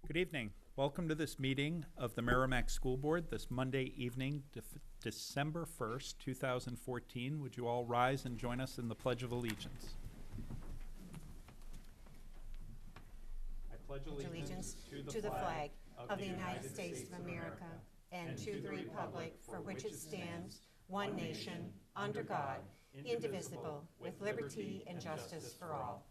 Good evening. Welcome to this meeting of the Merrimack School Board this Monday evening, December 1st, 2014. Would you all rise and join us in the Pledge of Allegiance? I pledge allegiance to the flag of the United States of America and to the republic for which it stands, one nation, under God, indivisible, with liberty and justice for all.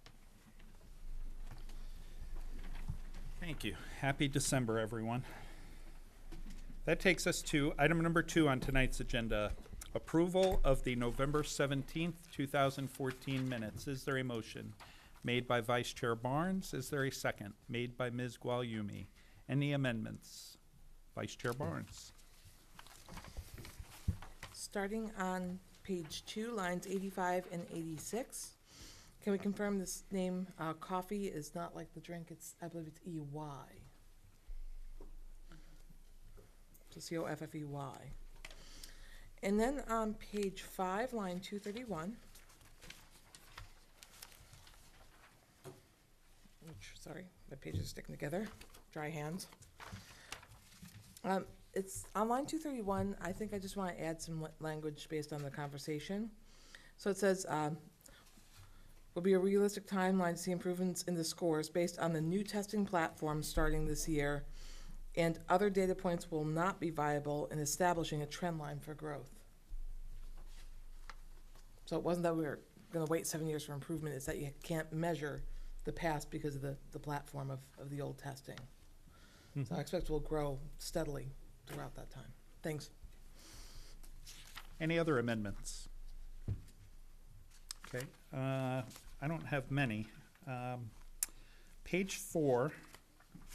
Thank you. Happy December, everyone. That takes us to item number 2 on tonight's agenda, approval of the November 17th, 2014 minutes. Is there a motion? Made by Vice Chair Barnes. Is there a second? Made by Ms. Guagliumi. Any amendments? Vice Chair Barnes. Starting on page 2, lines 85 and 86. Can we confirm this name, coffee, is not like the drink, I believe it's E-Y. So C-O-F-F-E-Y. And then on page 5, line 231. Sorry, my pages are sticking together. Dry hands. It's on line 231. I think I just want to add some language based on the conversation. So it says, will be a realistic timeline to see improvements in the scores based on the new testing platform starting this year, and other data points will not be viable in establishing a trend line for growth. So it wasn't that we were going to wait 7 years for improvement, it's that you can't measure the past because of the platform of the old testing. So I expect we'll grow steadily throughout that time. Thanks. Any other amendments? Okay, I don't have many. Page 4,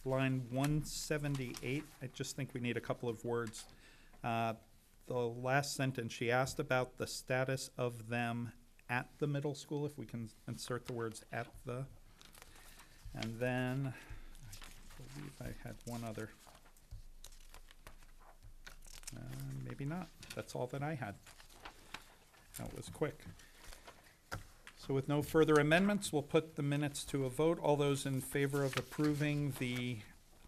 line 178, I just think we need a couple of words. The last sentence, she asked about the status of them at the middle school, if we can insert the words at the. And then, I believe I had one other. Maybe not. That's all that I had. That was quick. So with no further amendments, we'll put the minutes to a vote. All those in favor of approving the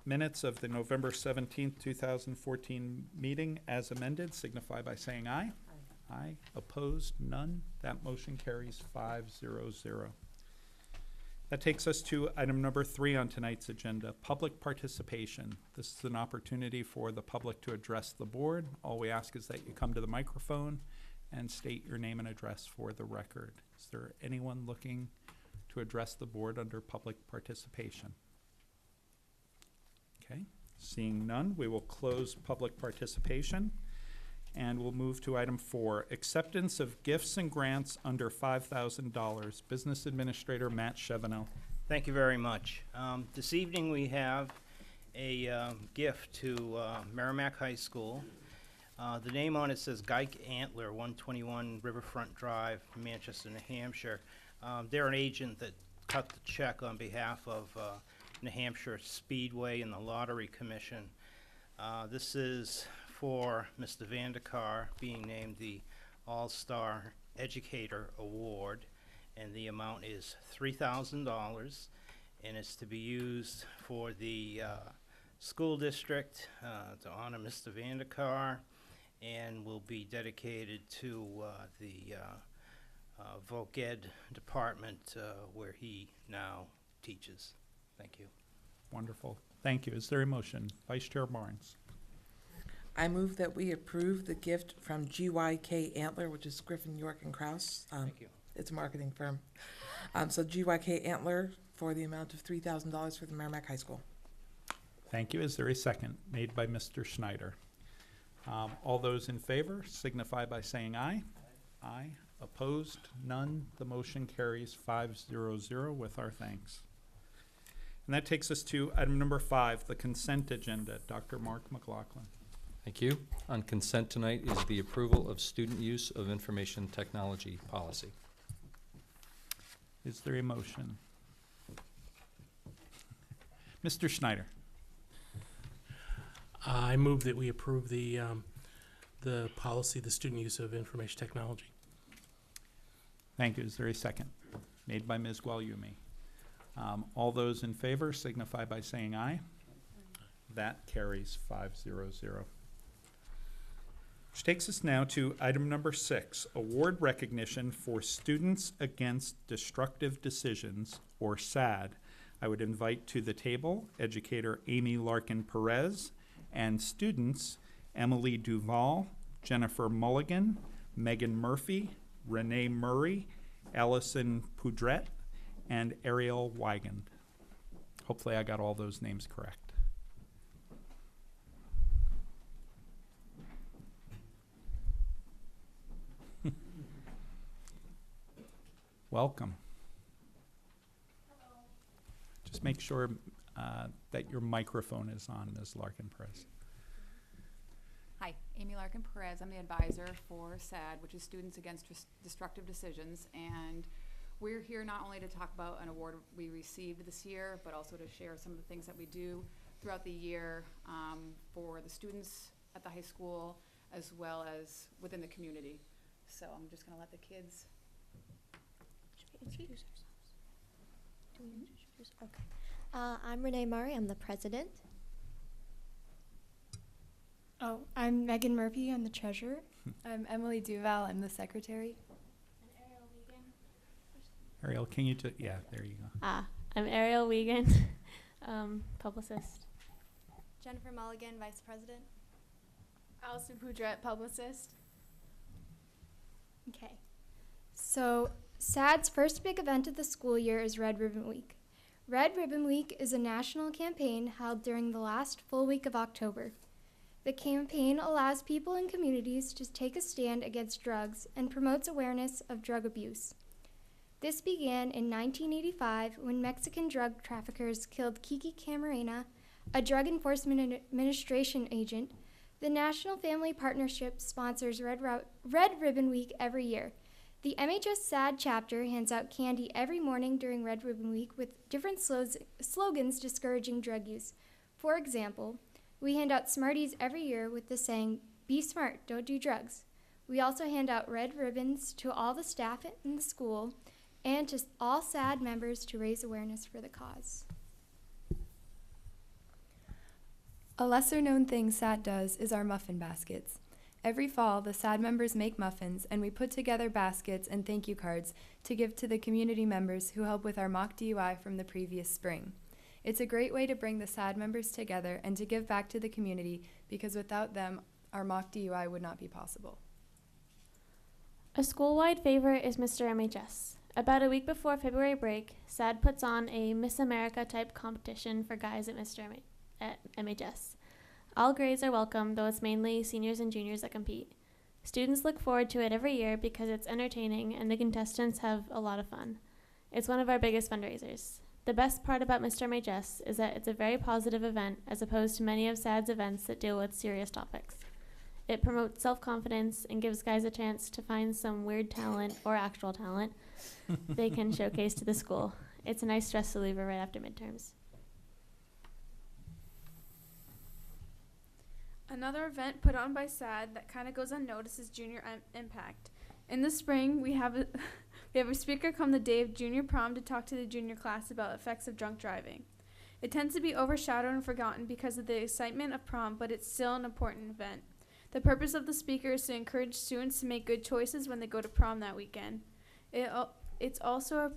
minutes of the November 17th, 2014 meeting as amended, signify by saying aye. Aye. Aye. Opposed? None. That motion carries 5-0-0. That takes us to item number 3 on tonight's agenda, public participation. This is an opportunity for the public to address the board. All we ask is that you come to the microphone and state your name and address for the record. Is there anyone looking to address the board under public participation? Okay, seeing none, we will close public participation and we'll move to item 4, acceptance of gifts and grants under $5,000. Business Administrator Matt Chevenel. Thank you very much. This evening we have a gift to Merrimack High School. The name on it says Geik Antler, 121 Riverfront Drive, Manchester, New Hampshire. They're an agent that cut the check on behalf of New Hampshire Speedway and the Lottery Commission. This is for Mr. Vandekar being named the All-Star Educator Award, and the amount is $3,000, and it's to be used for the school district to honor Mr. Vandekar, and will be dedicated to the Voc Ed department where he now teaches. Thank you. Wonderful. Thank you. Is there a motion? Vice Chair Barnes. I move that we approve the gift from GYK Antler, which is Griffin, York, and Krause. Thank you. It's a marketing firm. So GYK Antler for the amount of $3,000 for the Merrimack High School. Thank you. Is there a second? Made by Mr. Schneider. All those in favor signify by saying aye. Aye. Opposed? None. The motion carries 5-0-0 with our thanks. And that takes us to item number 5, the consent agenda. Dr. Mark McLaughlin. Thank you. On consent tonight is the approval of student use of information technology policy. Is there a motion? Mr. Schneider. I move that we approve the policy, the student use of information technology. Thank you. Is there a second? Made by Ms. Guagliumi. All those in favor signify by saying aye. That carries 5-0-0. Which takes us now to item number 6, award recognition for Students Against Destructive Decisions, or SAD. I would invite to the table educator Amy Larkin Perez and students Emily Duval, Jennifer Mulligan, Megan Murphy, Renee Murray, Allison Poudret, and Ariel Wigand. Hopefully I got all those names correct. Welcome. Just make sure that your microphone is on, Ms. Larkin Perez. Hi, Amy Larkin Perez. I'm the advisor for SAD, which is Students Against Destructive Decisions. And we're here not only to talk about an award we received this year, but also to share some of the things that we do throughout the year for the students at the high school, as well as within the community. So I'm just gonna let the kids. Introduce ourselves. Do we introduce? Okay. I'm Renee Murray. I'm the president. Oh, I'm Megan Murphy. I'm the treasurer. I'm Emily Duval. I'm the secretary. And Ariel Wiegand. Ariel, can you yeah, there you go. I'm Ariel Wiegand, publicist. Jennifer Mulligan, vice president. Allison Poudret, publicist. Okay. So, SAD's first big event of the school year is Red Ribbon Week. Red Ribbon Week is a national campaign held during the last full week of October. The campaign allows people in communities to take a stand against drugs and promotes awareness of drug abuse. This began in 1985 when Mexican drug traffickers killed Kiki Camarena, a Drug Enforcement Administration agent. The National Family Partnership sponsors Red Ribbon Week every year. The MHS SAD chapter hands out candy every morning during Red Ribbon Week with different slogans discouraging drug use. For example, we hand out Smarties every year with the saying, "Be smart, don't do drugs." We also hand out red ribbons to all the staff in the school and to all SAD members to raise awareness for the cause. A lesser-known thing SAD does is our muffin baskets. Every fall, the SAD members make muffins, and we put together baskets and thank you cards to give to the community members who help with our mock DUI from the previous spring. It's a great way to bring the SAD members together and to give back to the community, because without them, our mock DUI would not be possible. A school-wide favorite is Mr. MHS. About a week before February break, SAD puts on a Miss America type competition for guys at MHS. All grades are welcome, though it's mainly seniors and juniors that compete. Students look forward to it every year because it's entertaining and the contestants have a lot of fun. It's one of our biggest fundraisers. The best part about Mr. MHS is that it's a very positive event as opposed to many of SAD's events that deal with serious topics. It promotes self-confidence and gives guys a chance to find some weird talent or actual talent they can showcase to the school. It's a nice stress reliever right after midterms. Another event put on by SAD that kind of goes unnoticed is Junior Impact. In the spring, we have a speaker come the day of junior prom to talk to the junior class about effects of drunk driving. It tends to be overshadowed and forgotten because of the excitement of prom, but it's still an important event. The purpose of the speaker is to encourage students to make good choices when they go to prom that weekend. It's also a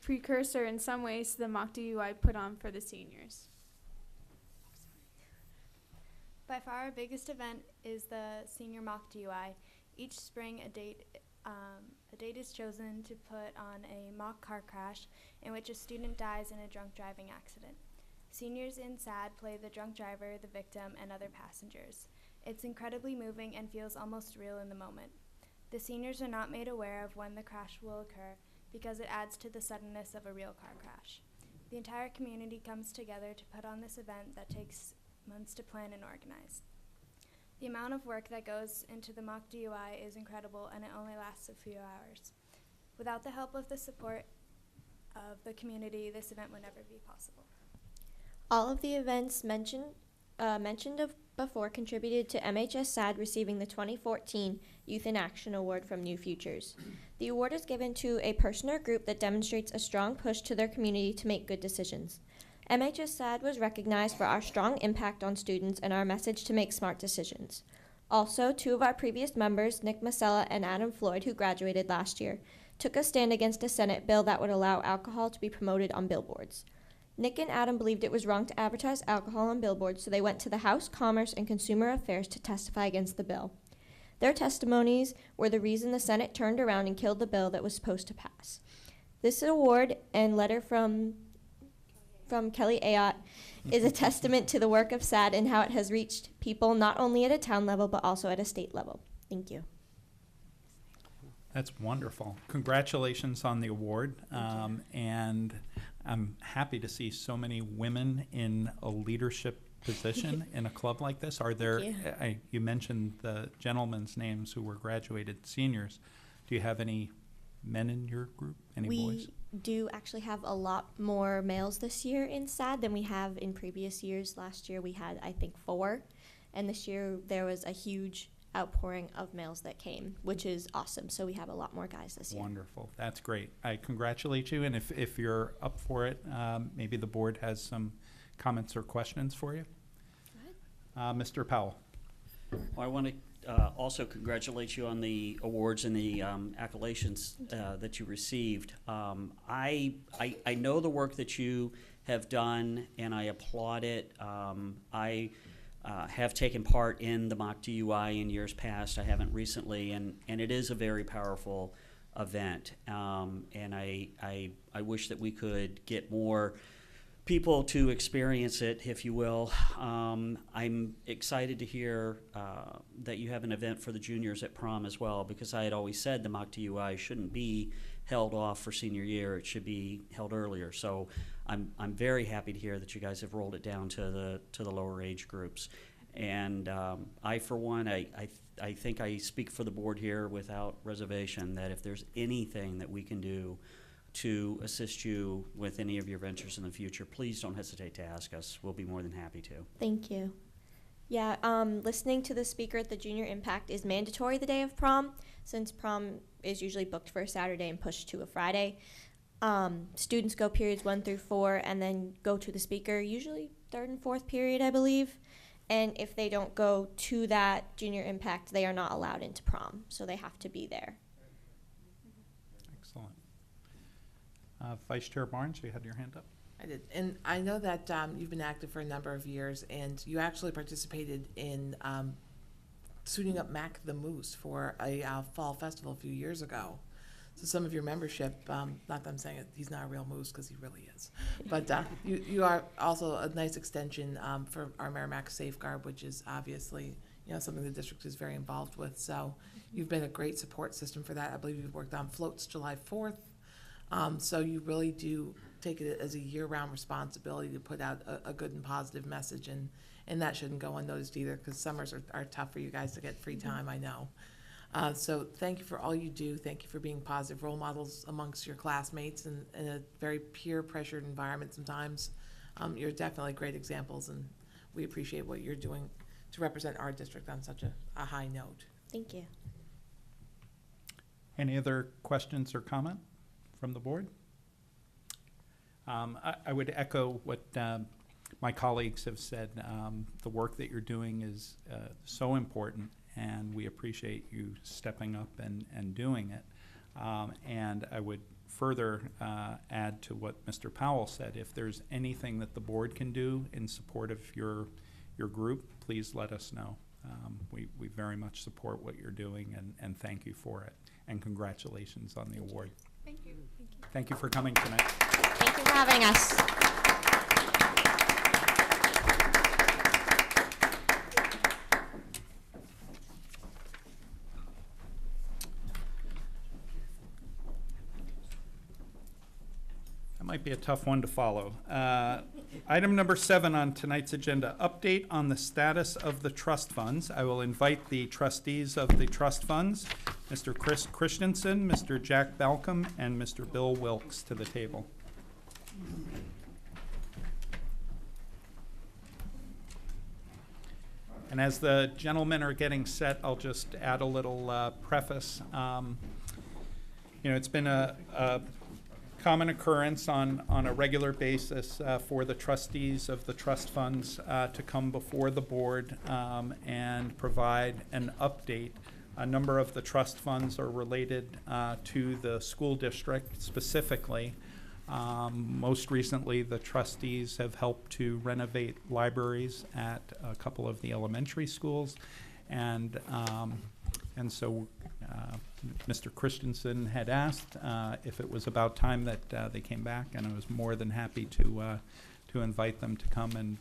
precursor in some ways to the mock DUI put on for the seniors. By far our biggest event is the senior mock DUI. Each spring a date is chosen to put on a mock car crash in which a student dies in a drunk driving accident. Seniors in SAD play the drunk driver, the victim, and other passengers. It's incredibly moving and feels almost real in the moment. The seniors are not made aware of when the crash will occur because it adds to the suddenness of a real car crash. The entire community comes together to put on this event that takes months to plan and organize. The amount of work that goes into the mock DUI is incredible, and it only lasts a few hours. Without the help of the support of the community, this event would never be possible. All of the events mentioned before contributed to MHS SAD receiving the 2014 Youth in Action Award from New Futures. The award is given to a person or group that demonstrates a strong push to their community to make good decisions. MHS SAD was recognized for our strong impact on students and our message to make smart decisions. Also, 2 of our previous members, Nick Masella and Adam Floyd, who graduated last year, took a stand against a Senate bill that would allow alcohol to be promoted on billboards. Nick and Adam believed it was wrong to advertise alcohol on billboards, so they went to the House Commerce and Consumer Affairs to testify against the bill. Their testimonies were the reason the Senate turned around and killed the bill that was supposed to pass. This award and letter from Kelly Ayotte is a testament to the work of SAD and how it has reached people not only at a town level but also at a state level. Thank you. That's wonderful. Congratulations on the award. And I'm happy to see so many women in a leadership position in a club like this. Are there, you mentioned the gentlemen's names who were graduated seniors. Do you have any men in your group? Any boys? We do actually have a lot more males this year in SAD than we have in previous years. Last year we had, I think, 4. And this year there was a huge outpouring of males that came, which is awesome. So we have a lot more guys this year. Wonderful. That's great. I congratulate you. And if you're up for it, maybe the board has some comments or questions for you. Go ahead. Mr. Powell. Well, I want to also congratulate you on the awards and the accolades that you received. I know the work that you have done, and I applaud it. I have taken part in the mock DUI in years past. I haven't recently, and it is a very powerful event. And I wish that we could get more people to experience it, if you will. I'm excited to hear that you have an event for the juniors at prom as well, because I had always said the mock DUI shouldn't be held off for senior year. It should be held earlier. So I'm very happy to hear that you guys have rolled it down to the lower age groups. And I, for one, I think I speak for the board here without reservation that if there's anything that we can do to assist you with any of your ventures in the future, please don't hesitate to ask us. We'll be more than happy to. Thank you. Yeah, listening to the speaker at the Junior Impact is mandatory the day of prom, since prom is usually booked for a Saturday and pushed to a Friday. Students go periods 1 through 4 and then go to the speaker, usually 3rd and 4th period, I believe. And if they don't go to that Junior Impact, they are not allowed into prom, so they have to be there. Excellent. Vice Chair Barnes, you had your hand up. I did. And I know that you've been active for a number of years, and you actually participated in suiting up Mac the Moose for a fall festival a few years ago. So some of your membership, not that I'm saying he's not a real moose, because he really is, but you are also a nice extension for our Merrimack Safeguard, which is obviously something the district is very involved with. So you've been a great support system for that. I believe you've worked on floats July 4th. So you really do take it as a year-round responsibility to put out a good and positive message, and that shouldn't go unnoticed either, because summers are tough for you guys to get free time, I know. So thank you for all you do. Thank you for being positive role models amongst your classmates in a very peer-pressured environment sometimes. You're definitely great examples, and we appreciate what you're doing to represent our district on such a high note. Thank you. Any other questions or comment from the board? I would echo what my colleagues have said. The work that you're doing is so important, and we appreciate you stepping up and doing it. And I would further add to what Mr. Powell said. If there's anything that the board can do in support of your group, please let us know. We very much support what you're doing, and thank you for it. And congratulations on the award. Thank you. Thank you for coming tonight. Thank you for having us. That might be a tough one to follow. Item number 7 on tonight's agenda, update on the status of the trust funds. I will invite the trustees of the trust funds, Mr. Chris Christensen, Mr. Jack Balcom, and Mr. Bill Wilkes to the table. And as the gentlemen are getting set, I'll just add a little preface. It's been a common occurrence on a regular basis for the trustees of the trust funds to come before the board and provide an update. A number of the trust funds are related to the school district specifically. Most recently, the trustees have helped to renovate libraries at a couple of the elementary schools, and so Mr. Christensen had asked if it was about time that they came back, and I was more than happy to invite them to come and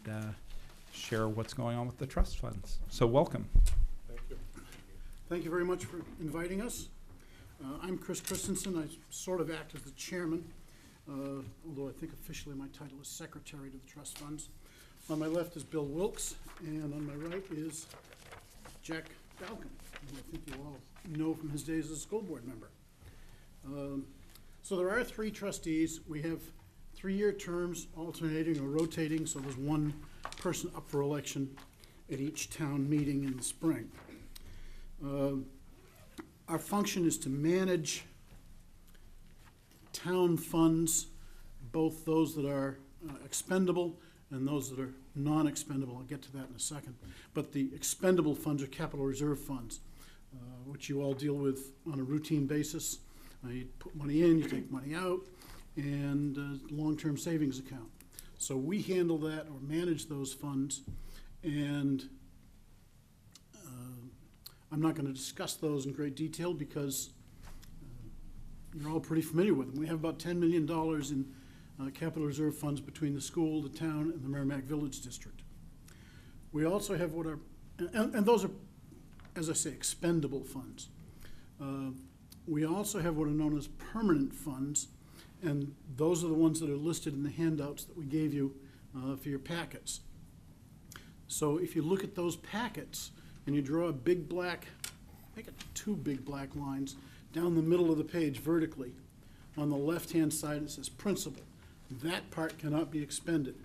share what's going on with the trust funds. So welcome. Thank you. Thank you very much for inviting us. I'm Chris Christensen. I sort of act as the chairman, although I think officially my title is secretary to the trust funds. On my left is Bill Wilkes, and on my right is Jack Balcom, who I think you all know from his days as a school board member. So there are 3 trustees. We have 3-year terms, alternating or rotating, so there's one person up for election at each town meeting in the spring. Our function is to manage town funds, both those that are expendable and those that are non-expendable. I'll get to that in a second. But the expendable funds are capital reserve funds, which you all deal with on a routine basis. You put money in, you take money out, and long-term savings account. So we handle that or manage those funds, and I'm not going to discuss those in great detail because you're all pretty familiar with them. We have about $10 million in capital reserve funds between the school, the town, and the Merrimack Village District. We also have what are, and those are, as I say, expendable funds. We also have what are known as permanent funds, and those are the ones that are listed in the handouts that we gave you for your packets. So if you look at those packets and you draw a big black, make it 2 big black lines down the middle of the page vertically. On the left-hand side, it says principal. That part cannot be expended.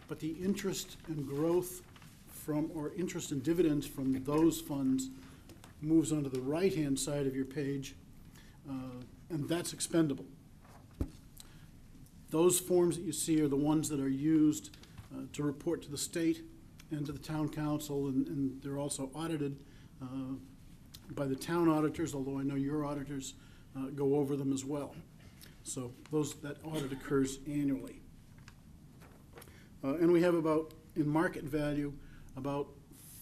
But the interest and growth from, or interest and dividends from those funds moves onto the right-hand side of your page, and that's expendable. Those forms that you see are the ones that are used to report to the state and to the town council, and they're also audited by the town auditors, although I know your auditors go over them as well. So that audit occurs annually. And we have about, in market value, about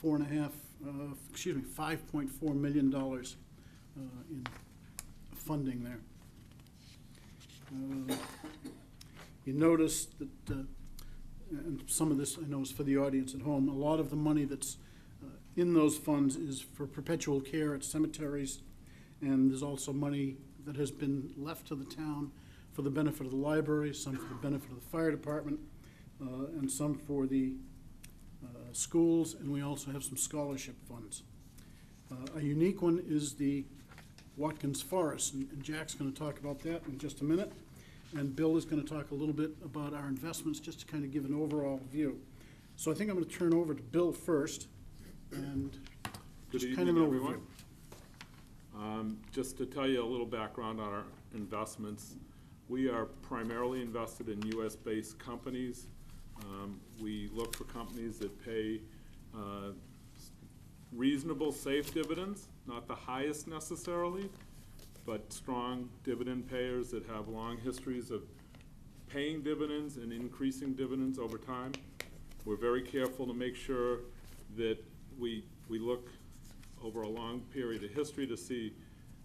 $5.4 million in funding there. You notice that, and some of this I know is for the audience at home, a lot of the money that's in those funds is for perpetual care at cemeteries, and there's also money that has been left to the town for the benefit of the library, some for the benefit of the fire department, and some for the schools, and we also have some scholarship funds. A unique one is the Watkins Forest, and Jack's going to talk about that in just a minute, and Bill is going to talk a little bit about our investments just to kind of give an overall view. So I think I'm going to turn over to Bill first, and Good just evening, kind of an everyone. overview. Just to tell you a little background on our investments, we are primarily invested in US-based companies. We look for companies that pay reasonable, safe dividends, not the highest necessarily, but strong dividend payers that have long histories of paying dividends and increasing dividends over time. We're very careful to make sure that we look over a long period of history to see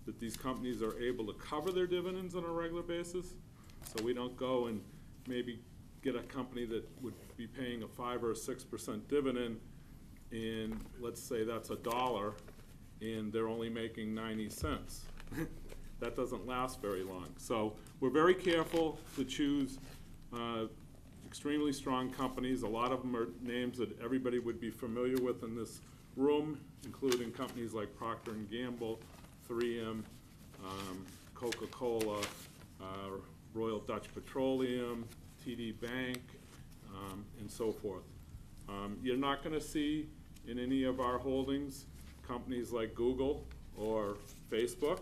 that these companies are able to cover their dividends on a regular basis. So we don't go and maybe get a company that would be paying a 5 or 6% dividend, and let's say that's $1, and they're only making 90 cents. That doesn't last very long. So we're very careful to choose extremely strong companies. A lot of them are names that everybody would be familiar with in this room, including companies like Procter & Gamble, 3M, Coca-Cola, Royal Dutch Petroleum, TD Bank, and so forth. You're not going to see in any of our holdings companies like Google or Facebook.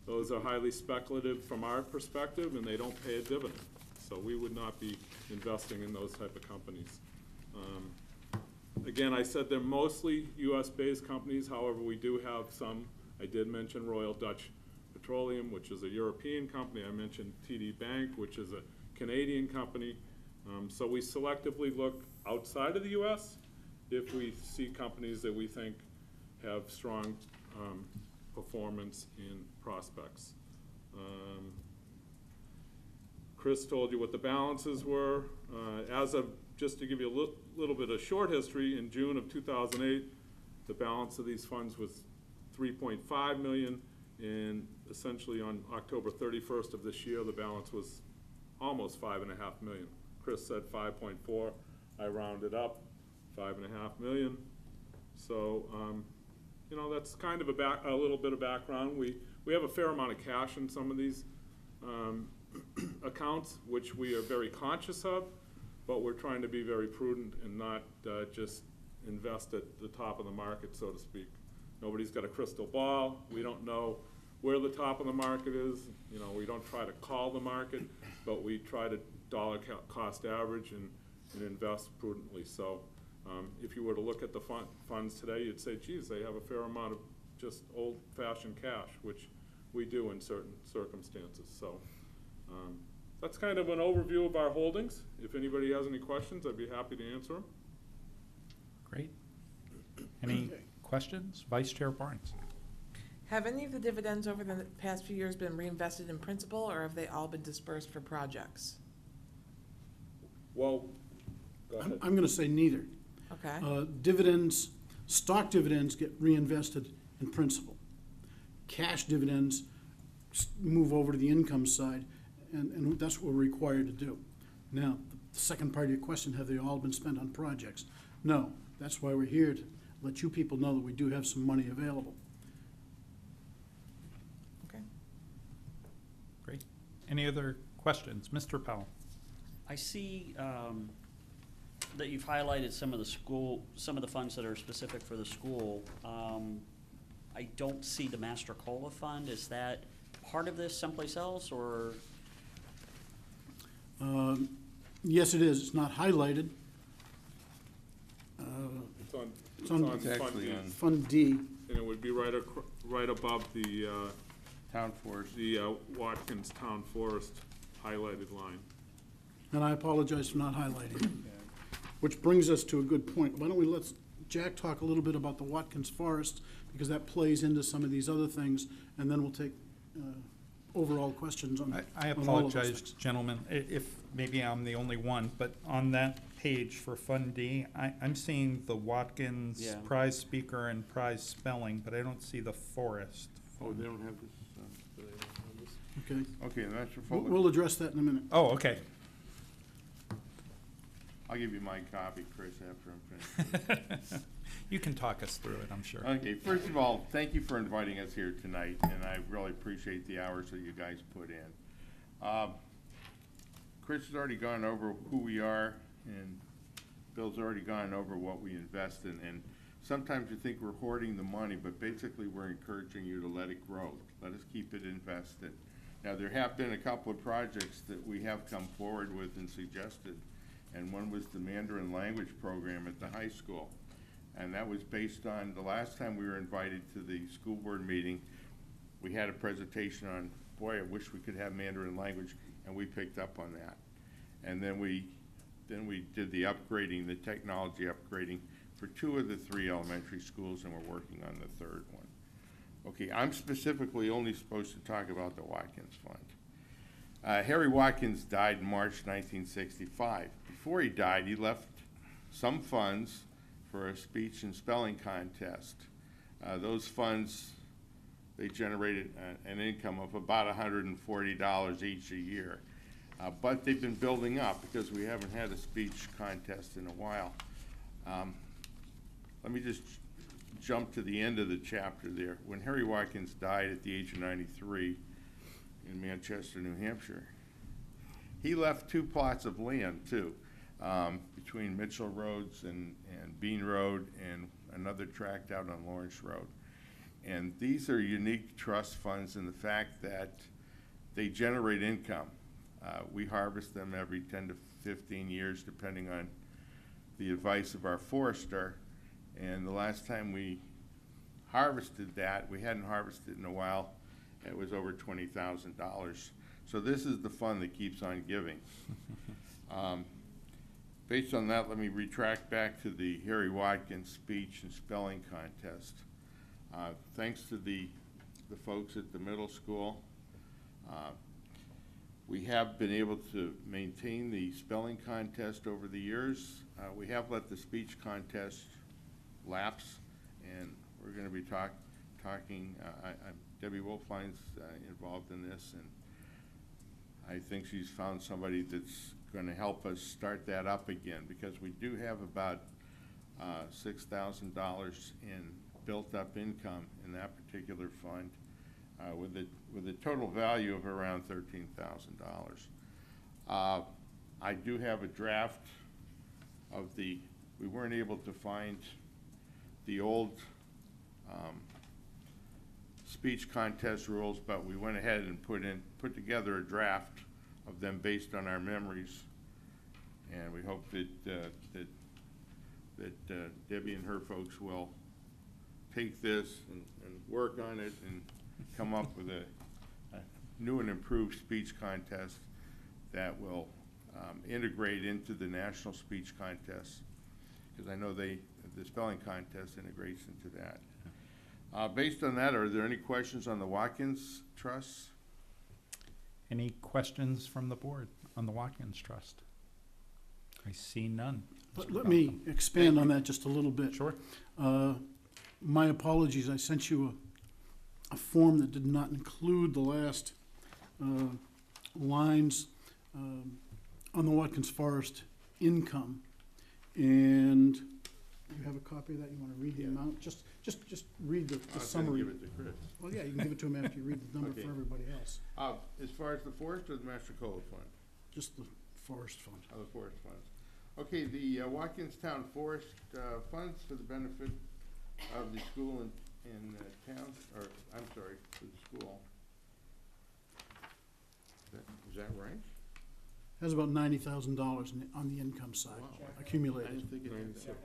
Those are highly speculative from our perspective, and they don't pay a dividend. So we would not be investing in those type of companies. Again, I said they're mostly US-based companies. However, we do have some. I did mention Royal Dutch Petroleum, which is a European company. I mentioned TD Bank, which is a Canadian company. So we selectively look outside of the US if we see companies that we think have strong performance and prospects. Chris told you what the balances were. As of, just to give you a little bit of short history, in June of 2008, the balance of these funds was $3.5 million, and essentially on October 31st of this year, the balance was almost $5.5 million. Chris said 5.4. I rounded up, 5.5 million. So, you know, that's kind of a little bit of background. We have a fair amount of cash in some of these accounts, which we are very conscious of, but we're trying to be very prudent and not just invest at the top of the market, so to speak. Nobody's got a crystal ball. We don't know where the top of the market is. You know, we don't try to call the market, but we try to dollar cost average and invest prudently. So if you were to look at the funds today, you'd say, geez, they have a fair amount of just old-fashioned cash, which we do in certain circumstances. So that's kind of an overview of our holdings. If anybody has any questions, I'd be happy to answer them. Great. Any questions? Vice Chair Barnes. Have any of the dividends over the past few years been reinvested in principal, or have they all been dispersed for projects? Well, go ahead. I'm going to say neither. Okay. Dividends, stock dividends get reinvested in principal. Cash dividends move over to the income side, and that's what we're required to do. Now, the second part of your question, have they all been spent on projects? No. That's why we're here, to let you people know that we do have some money available. Okay. Great. Any other questions? Mr. Powell. I see that you've highlighted some of the funds that are specific for the school. I don't see the Master Cola Fund. Is that part of this someplace else, or? Yes, it is. It's not highlighted. It's on Fund D. And it would be right above the Town Forest, the Watkins Town Forest highlighted line. And I apologize for not highlighting it. Which brings us to a good point. Why don't we let Jack talk a little bit about the Watkins Forest, because that plays into some of these other things, and then we'll take overall questions on I on all of those apologize, things. gentlemen, if maybe I'm the only one, but on that page for Fund D, I'm seeing the Watkins prize speaker and prize spelling, but I don't see the forest. oh, they don't have this, Okay. okay, that's your folder. We'll address that in a minute. Oh, okay. I'll give you my copy, Chris, after I'm finished. You can talk us through it, I'm sure. Okay, first of all, thank you for inviting us here tonight, and I really appreciate the hours that you guys put in. Chris has already gone over who we are, and Bill's already gone over what we invest in, and sometimes you think we're hoarding the money, but basically we're encouraging you to let it grow. Let us keep it invested. Now, there have been a couple of projects that we have come forward with and suggested, and one was the Mandarin language program at the high school. And that was based on, the last time we were invited to the school board meeting, we had a presentation on, boy, I wish we could have Mandarin language, and we picked up on that. And then we did the upgrading, the technology upgrading for 2 of the 3 elementary schools, and we're working on the 3rd one. Okay, I'm specifically only supposed to talk about the Watkins Fund. Harry Watkins died in March 1965. Before he died, he left some funds for a speech and spelling contest. Those funds, they generated an income of about $140 each a year. But they've been building up because we haven't had a speech contest in a while. Let me just jump to the end of the chapter there. When Harry Watkins died at the age of 93 in Manchester, New Hampshire, he left 2 plots of land too, between Mitchell Roads and Bean Road and another tract out on Lawrence Road. And these are unique trust funds in the fact that they generate income. We harvest them every 10 to 15 years, depending on the advice of our forester. And the last time we harvested that, we hadn't harvested in a while, it was over $20,000. So this is the fund that keeps on giving. Based on that, let me retract back to the Harry Watkins speech and spelling contest. Thanks to the folks at the middle school, we have been able to maintain the spelling contest over the years. We have let the speech contest lapse, and we're going to be talking. Debbie Wolfine's involved in this, and I think she's found somebody that's going to help us start that up again, because we do have about $6,000 in built-up income in that particular fund, with a total value of around $13,000. I do have a draft of we weren't able to find the old speech contest rules, but we went ahead and put together a draft of them based on our memories, and we hope that Debbie and her folks will take this and work on it and come up with a new and improved speech contest that will integrate into the national speech contest, because I know the spelling contest integrates into that. Based on that, are there any questions on the Watkins Trust? Any questions from the board on the Watkins Trust? I see none. Let me expand on that just a little bit. Sure. My apologies, I sent you a form that did not include the last lines on the Watkins Forest income. And you have a copy of that? You want to read the amount? Just read the summary. Give it to Chris. Well, yeah, you can give it to him after you read the number Okay. for everybody else. As far as the forest or the Master Cola Fund? Just the Forest Fund. Oh, the forest funds. Okay, the Watkins Town Forest funds for the benefit of the school in town, or, I'm sorry, for the school. Is that right? Has about $90,000 on the income side accumulated. I didn't think it had that.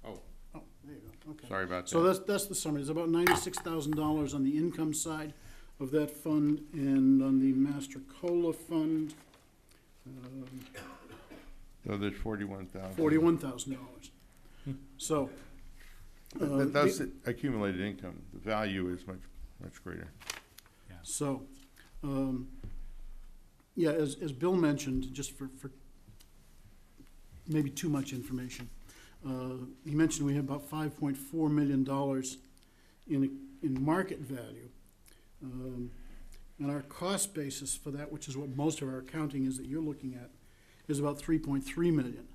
Oh, Oh, there you go, okay. sorry about that. So that's the summary. It's about $96,000 on the income side of that fund, and on the Master Cola Fund, So there's 41,000. $41,000. So. That's accumulated income. The value is much greater. So, yeah, as Bill mentioned, just for maybe too much information, he mentioned we have about $5.4 million in market value. And our cost basis for that, which is what most of our accounting is that you're looking at, is about $3.3 million.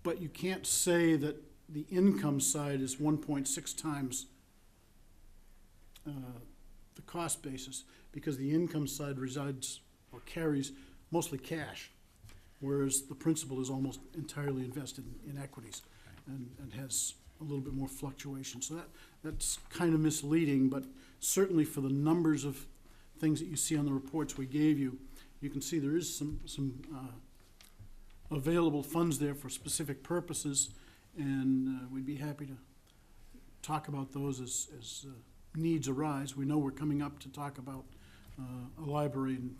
But you can't say that the income side is 1.6 times the cost basis, because the income side resides or carries mostly cash, whereas the principal is almost entirely invested in equities and has a little bit more fluctuation. So that's kind of misleading, but certainly for the numbers of things that you see on the reports we gave you, you can see there is some available funds there for specific purposes, and we'd be happy to talk about those as needs arise. We know we're coming up to talk about a library in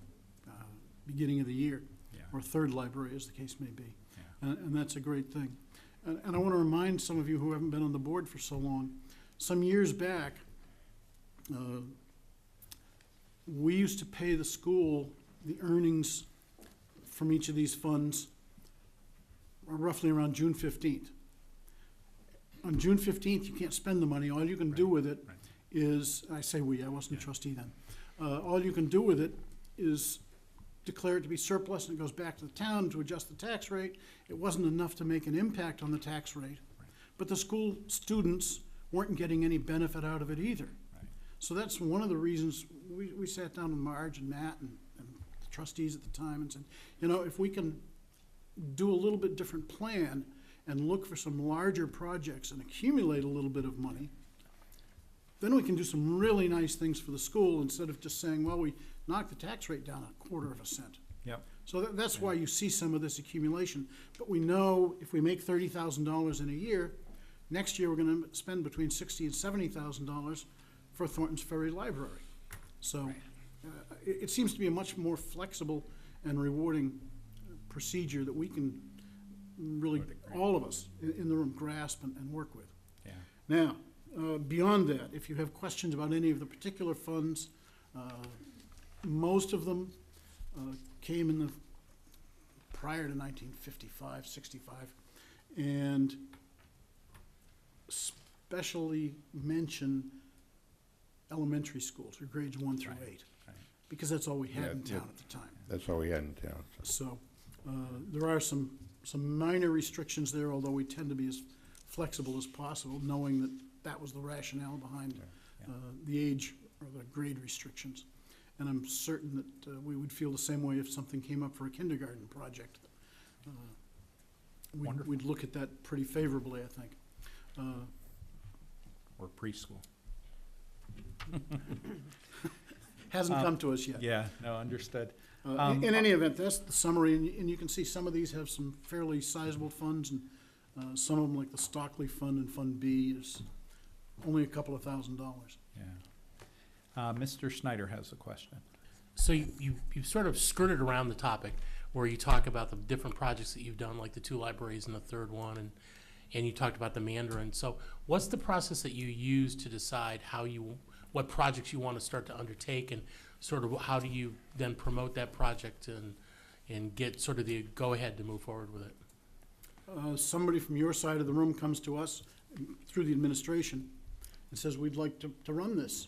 beginning of the year, or third library, as the case may be. And that's a great thing. And I want to remind some of you who haven't been on the board for so long, some years back, we used to pay the school the earnings from each of these funds roughly around June 15th. On June 15th, you can't spend the money. All you can do with it is, I say we, I wasn't a trustee then. All you can do with it is declare it to be surplus, and it goes back to the town to adjust the tax rate. It wasn't enough to make an impact on the tax rate. But the school students weren't getting any benefit out of it either. So that's one of the reasons we sat down with Marge and Matt and the trustees at the time and said, you know, if we can do a little bit different plan and look for some larger projects and accumulate a little bit of money, then we can do some really nice things for the school instead of just saying, well, we knocked the tax rate down 1/4 cent. Yep. So that's why you see some of this accumulation. But we know if we make $30,000 in a year, next year we're gonna spend between $60,000 and $70,000 for Thornton's Ferry Library. So it seems to be a much more flexible and rewarding procedure that we can really, all of us in the room, grasp and work with. Yeah. Now, beyond that, if you have questions about any of the particular funds, most of them came in the prior to 1955, 65, and especially mention elementary schools, or grades 1 through 8, because that's all we had in town at the time. That's all we had in town. So there are some minor restrictions there, although we tend to be as flexible as possible, knowing that that was the rationale behind the age or the grade restrictions. And I'm certain that we would feel the same way if something came up for a kindergarten project. We'd look at that pretty favorably, I think. Or preschool. Hasn't come to us yet. Yeah, no, understood. In any event, that's the summary, and you can see some of these have some fairly sizable funds, and some of them, like the Stockley Fund and Fund B, is only a couple of $1,000s. Yeah. Mr. Schneider has a question. So you sort of skirted around the topic where you talk about the different projects that you've done, like the 2 libraries and the 3rd one, and you talked about the Mandarin. So what's the process that you use to decide what projects you want to start to undertake, and sort of how do you then promote that project and get sort of the go-ahead to move forward with it? Somebody from your side of the room comes to us through the administration and says, we'd like to run this.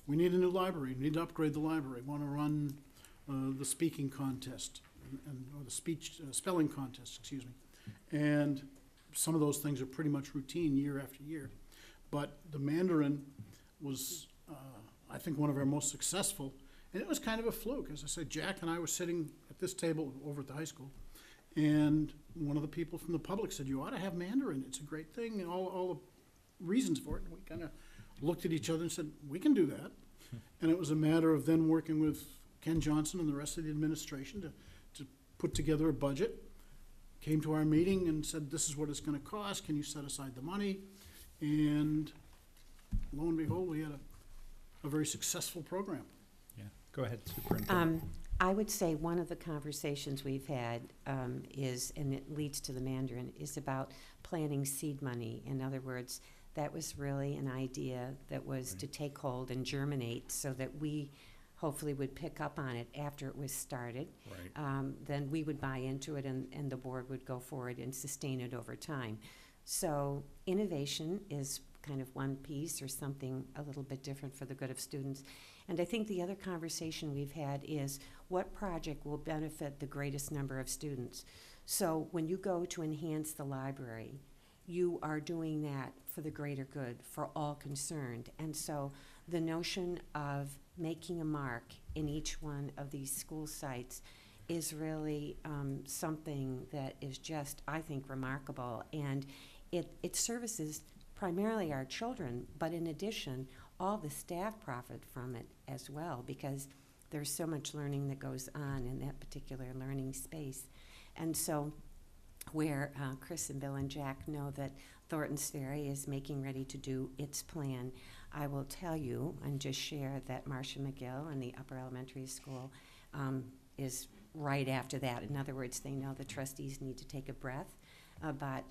We need a new library. We need to upgrade the library. Want to run the speaking contest, or the spelling contest, excuse me. And some of those things are pretty much routine year after year. But the Mandarin was, I think, one of our most successful. And it was kind of a fluke. As I said, Jack and I were sitting at this table over at the high school, and one of the people from the public said, you ought to have Mandarin. It's a great thing, and all the reasons for it. And we kind of looked at each other and said, we can do that. And it was a matter of then working with Ken Johnson and the rest of the administration to put together a budget. Came to our meeting and said, this is what it's going to cost. Can you set aside the money? And lo and behold, we had a very successful program. Yeah, go ahead, Superintendent. I would say one of the conversations we've had is, and it leads to the Mandarin, is about planting seed money. In other words, that was really an idea that was to take hold and germinate so that we hopefully would pick up on it after it was started. Right. Then we would buy into it, and the board would go forward and sustain it over time. So innovation is kind of one piece, or something a little bit different for the good of students. And I think the other conversation we've had is what project will benefit the greatest number of students. So when you go to enhance the library, you are doing that for the greater good, for all concerned. And so the notion of making a mark in each one of these school sites is really something that is just, I think, remarkable. And it services primarily our children, but in addition, all the staff profit from it as well, because there's so much learning that goes on in that particular learning space. And so where Chris and Bill and Jack know that Thornton's Ferry is making ready to do its plan, I will tell you and just share that Marcia McGill and the upper elementary school is right after that. In other words, they know the trustees need to take a breath, but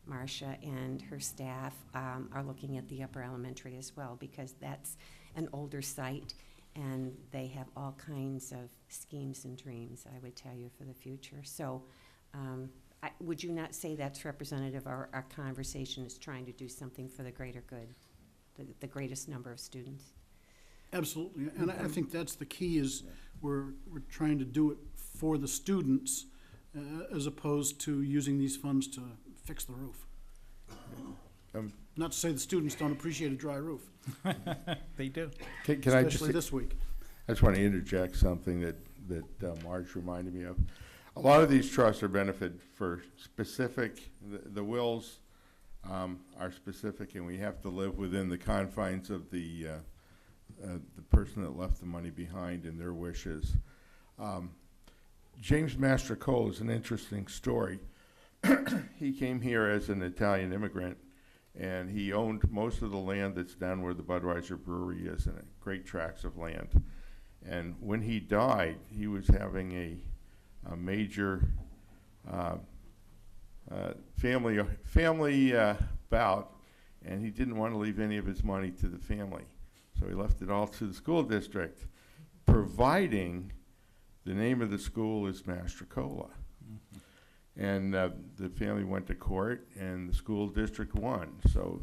Marcia and her staff are looking at the upper elementary as well, because that's an older site and they have all kinds of schemes and dreams, I would tell you, for the future. So would you not say that's representative of our conversation is trying to do something for the greater good, the greatest number of students? Absolutely, and I think that's the key, is we're trying to do it for the students as opposed to using these funds to fix the roof. Not to say the students don't appreciate a dry roof. They do. Can Especially this week. I just want to interject something that Marge reminded me of. A lot of these trusts are benefit for specific, the wills are specific, and we have to live within the confines of the person that left the money behind and their wishes. James Mastrocola is an interesting story. He came here as an Italian immigrant, and he owned most of the land that's down where the Budweiser Brewery is, and great tracts of land. And when he died, he was having a major family bout, and he didn't want to leave any of his money to the family. So he left it all to the school district, providing the name of the school is Mastrocola. And the family went to court, and the school district won. So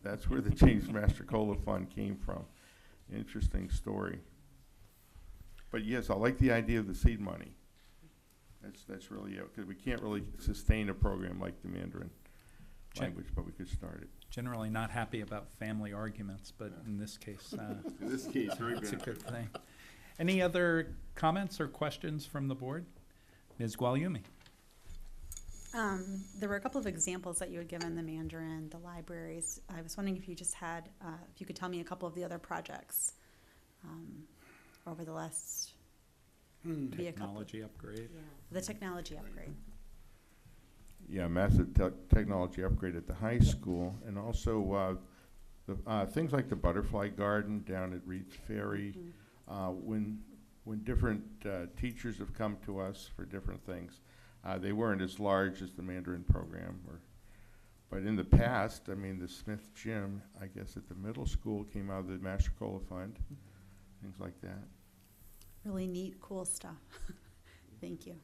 that's where the James Mastrocola Fund came from. Interesting story. But yes, I like the idea of the seed money. That's really it, because we can't really sustain a program like the Mandarin language, but we could start it. Generally not happy about family arguments, but in this case, In this case, very it's a good beneficial. thing. Any other comments or questions from the board? Ms. Gualiumi? There were a couple of examples that you had given, the Mandarin, the libraries. I was wondering if you just had, if you could tell me a couple of the other projects over the last, maybe a couple. Technology upgrade. The technology upgrade. Yeah, massive technology upgrade at the high school, and also things like the butterfly garden down at Reed's Ferry. When different teachers have come to us for different things, they weren't as large as the Mandarin program, but in the past, I mean, the Smith Gym, I guess at the middle school, came out of the Mastrocola Fund, things like that. Really neat, cool stuff. Thank you.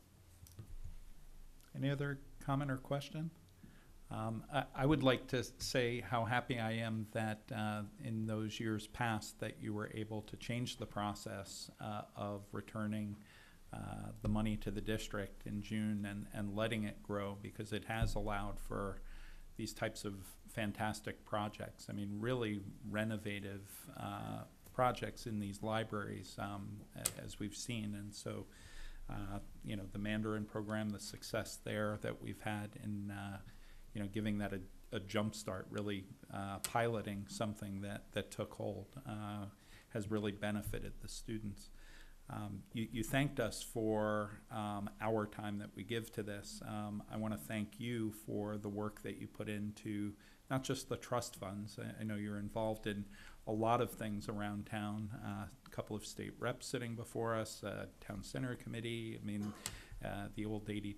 Any other comment or question? I would like to say how happy I am that in those years past that you were able to change the process of returning the money to the district in June and letting it grow, because it has allowed for these types of fantastic projects. I mean, really renovative projects in these libraries, as we've seen. And so, you know, the Mandarin program, the success there that we've had in, you know, giving that a jump start, really piloting something that took hold, has really benefited the students. You thanked us for our time that we give to this. I want to thank you for the work that you put into not just the trust funds. I know you're involved in a lot of things around town. A couple of state reps sitting before us, town center committee. I mean, the old 80-20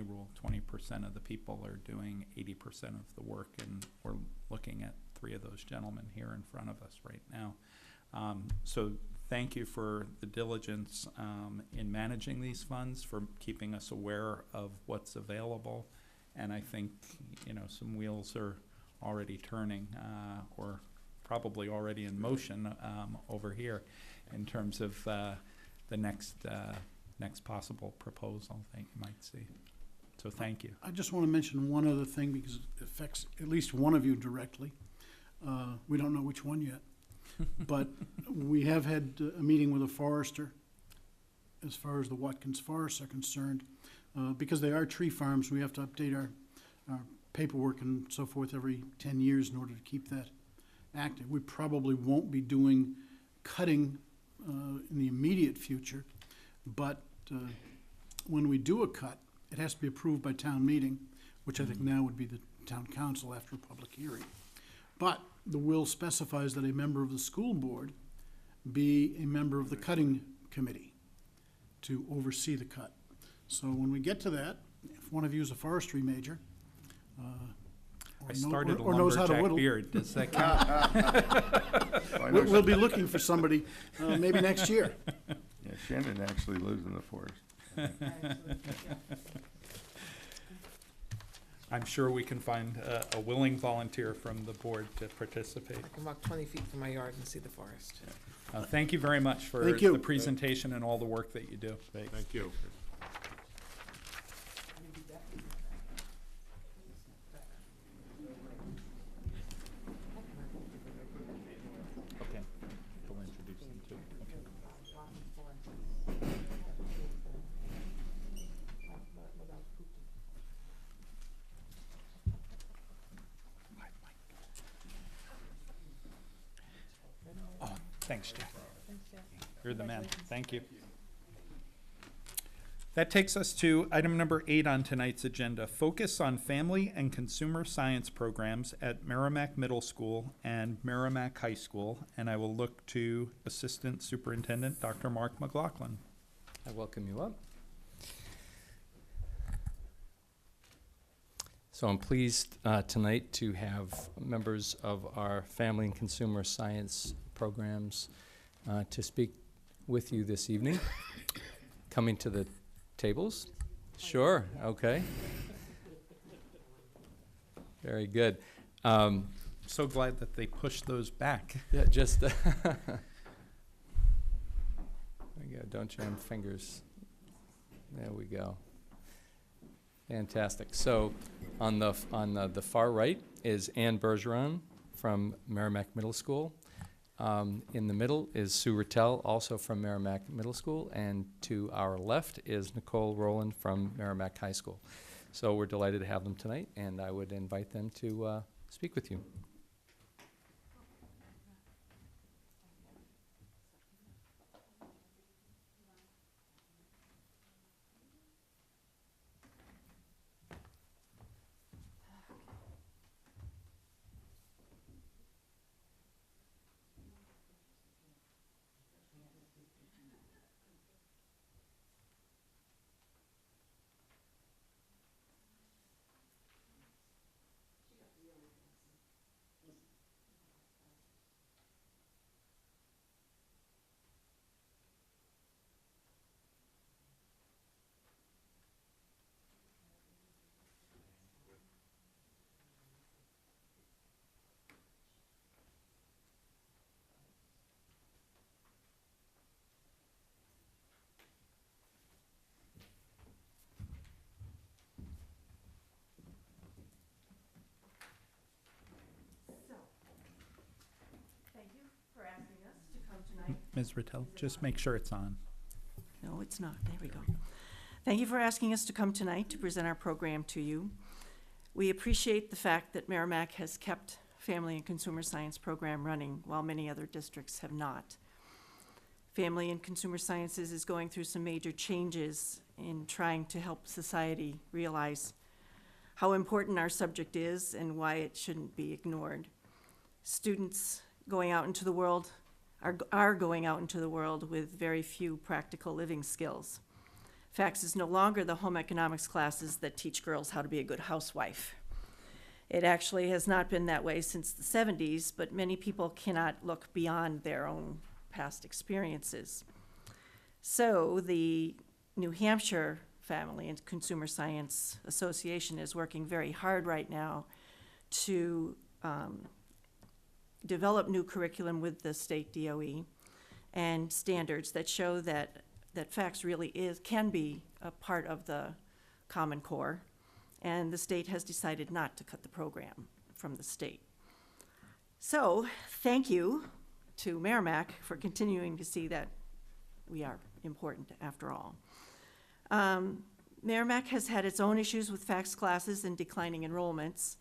rule, 20% of the people are doing 80% of the work, and we're looking at 3 of those gentlemen here in front of us right now. So thank you for the diligence in managing these funds, for keeping us aware of what's available. And I think, you know, some wheels are already turning, or probably already in motion over here in terms of the next possible proposal that you might see. So thank you. I just want to mention one other thing, because it affects at least one of you directly. We don't know which one yet. But we have had a meeting with a forester as far as the Watkins forests are concerned. Because they are tree farms, we have to update our paperwork and so forth every 10 years in order to keep that active. We probably won't be doing cutting in the immediate future, but when we do a cut, it has to be approved by town meeting, which I think now would be the town council after a public hearing. But the will specifies that a member of the school board be a member of the cutting committee to oversee the cut. So when we get to that, if one of you is a forestry major, I started a or knows how to lumberjack whittle. beard. Does that count? We'll be looking for somebody maybe next year. Yeah, Shannon actually lives in the forest. I'm sure we can find a willing volunteer from the board to participate. I can walk 20 feet from my yard and see the forest. Thank you very much for Thank you. the presentation and all the work that you do. Thank you. Okay. We'll introduce them too. Okay. Thanks, Jack. You're the man. Thank you. That takes us to item number 8 on tonight's agenda, focus on family and consumer science programs at Merrimack Middle School and Merrimack High School. And I will look to Assistant Superintendent Dr. Mark McLaughlin. I welcome you up. So I'm pleased tonight to have members of our family and consumer science programs to speak with you this evening. Coming to the tables? Sure, okay. Very good. So glad that they pushed those back. Yeah, just, there you go, don't jam fingers. There we go. Fantastic. So on the far right is Ann Bergeron from Merrimack Middle School. In the middle is Sue Rattel, also from Merrimack Middle School, and to our left is Nicole Rowland from Merrimack High School. So we're delighted to have them tonight, and I would invite them to speak with you. Ms. Rattel, just make sure it's on. No, it's not. There we go. Thank you for asking us to come tonight to present our program to you. We appreciate the fact that Merrimack has kept Family and Consumer Science program running while many other districts have not. Family and Consumer Sciences is going through some major changes in trying to help society realize how important our subject is and why it shouldn't be ignored. Students going out into the world are going out into the world with very few practical living skills. FACS is no longer the home economics classes that teach girls how to be a good housewife. It actually has not been that way since the 70s, but many people cannot look beyond their own past experiences. So the New Hampshire Family and Consumer Science Association is working very hard right now to develop new curriculum with the state DOE and standards that show that FACS really can be a part of the Common Core, and the state has decided not to cut the program from the state. So thank you to Merrimack for continuing to see that we are important after all. Merrimack has had its own issues with FACS classes and declining enrollments.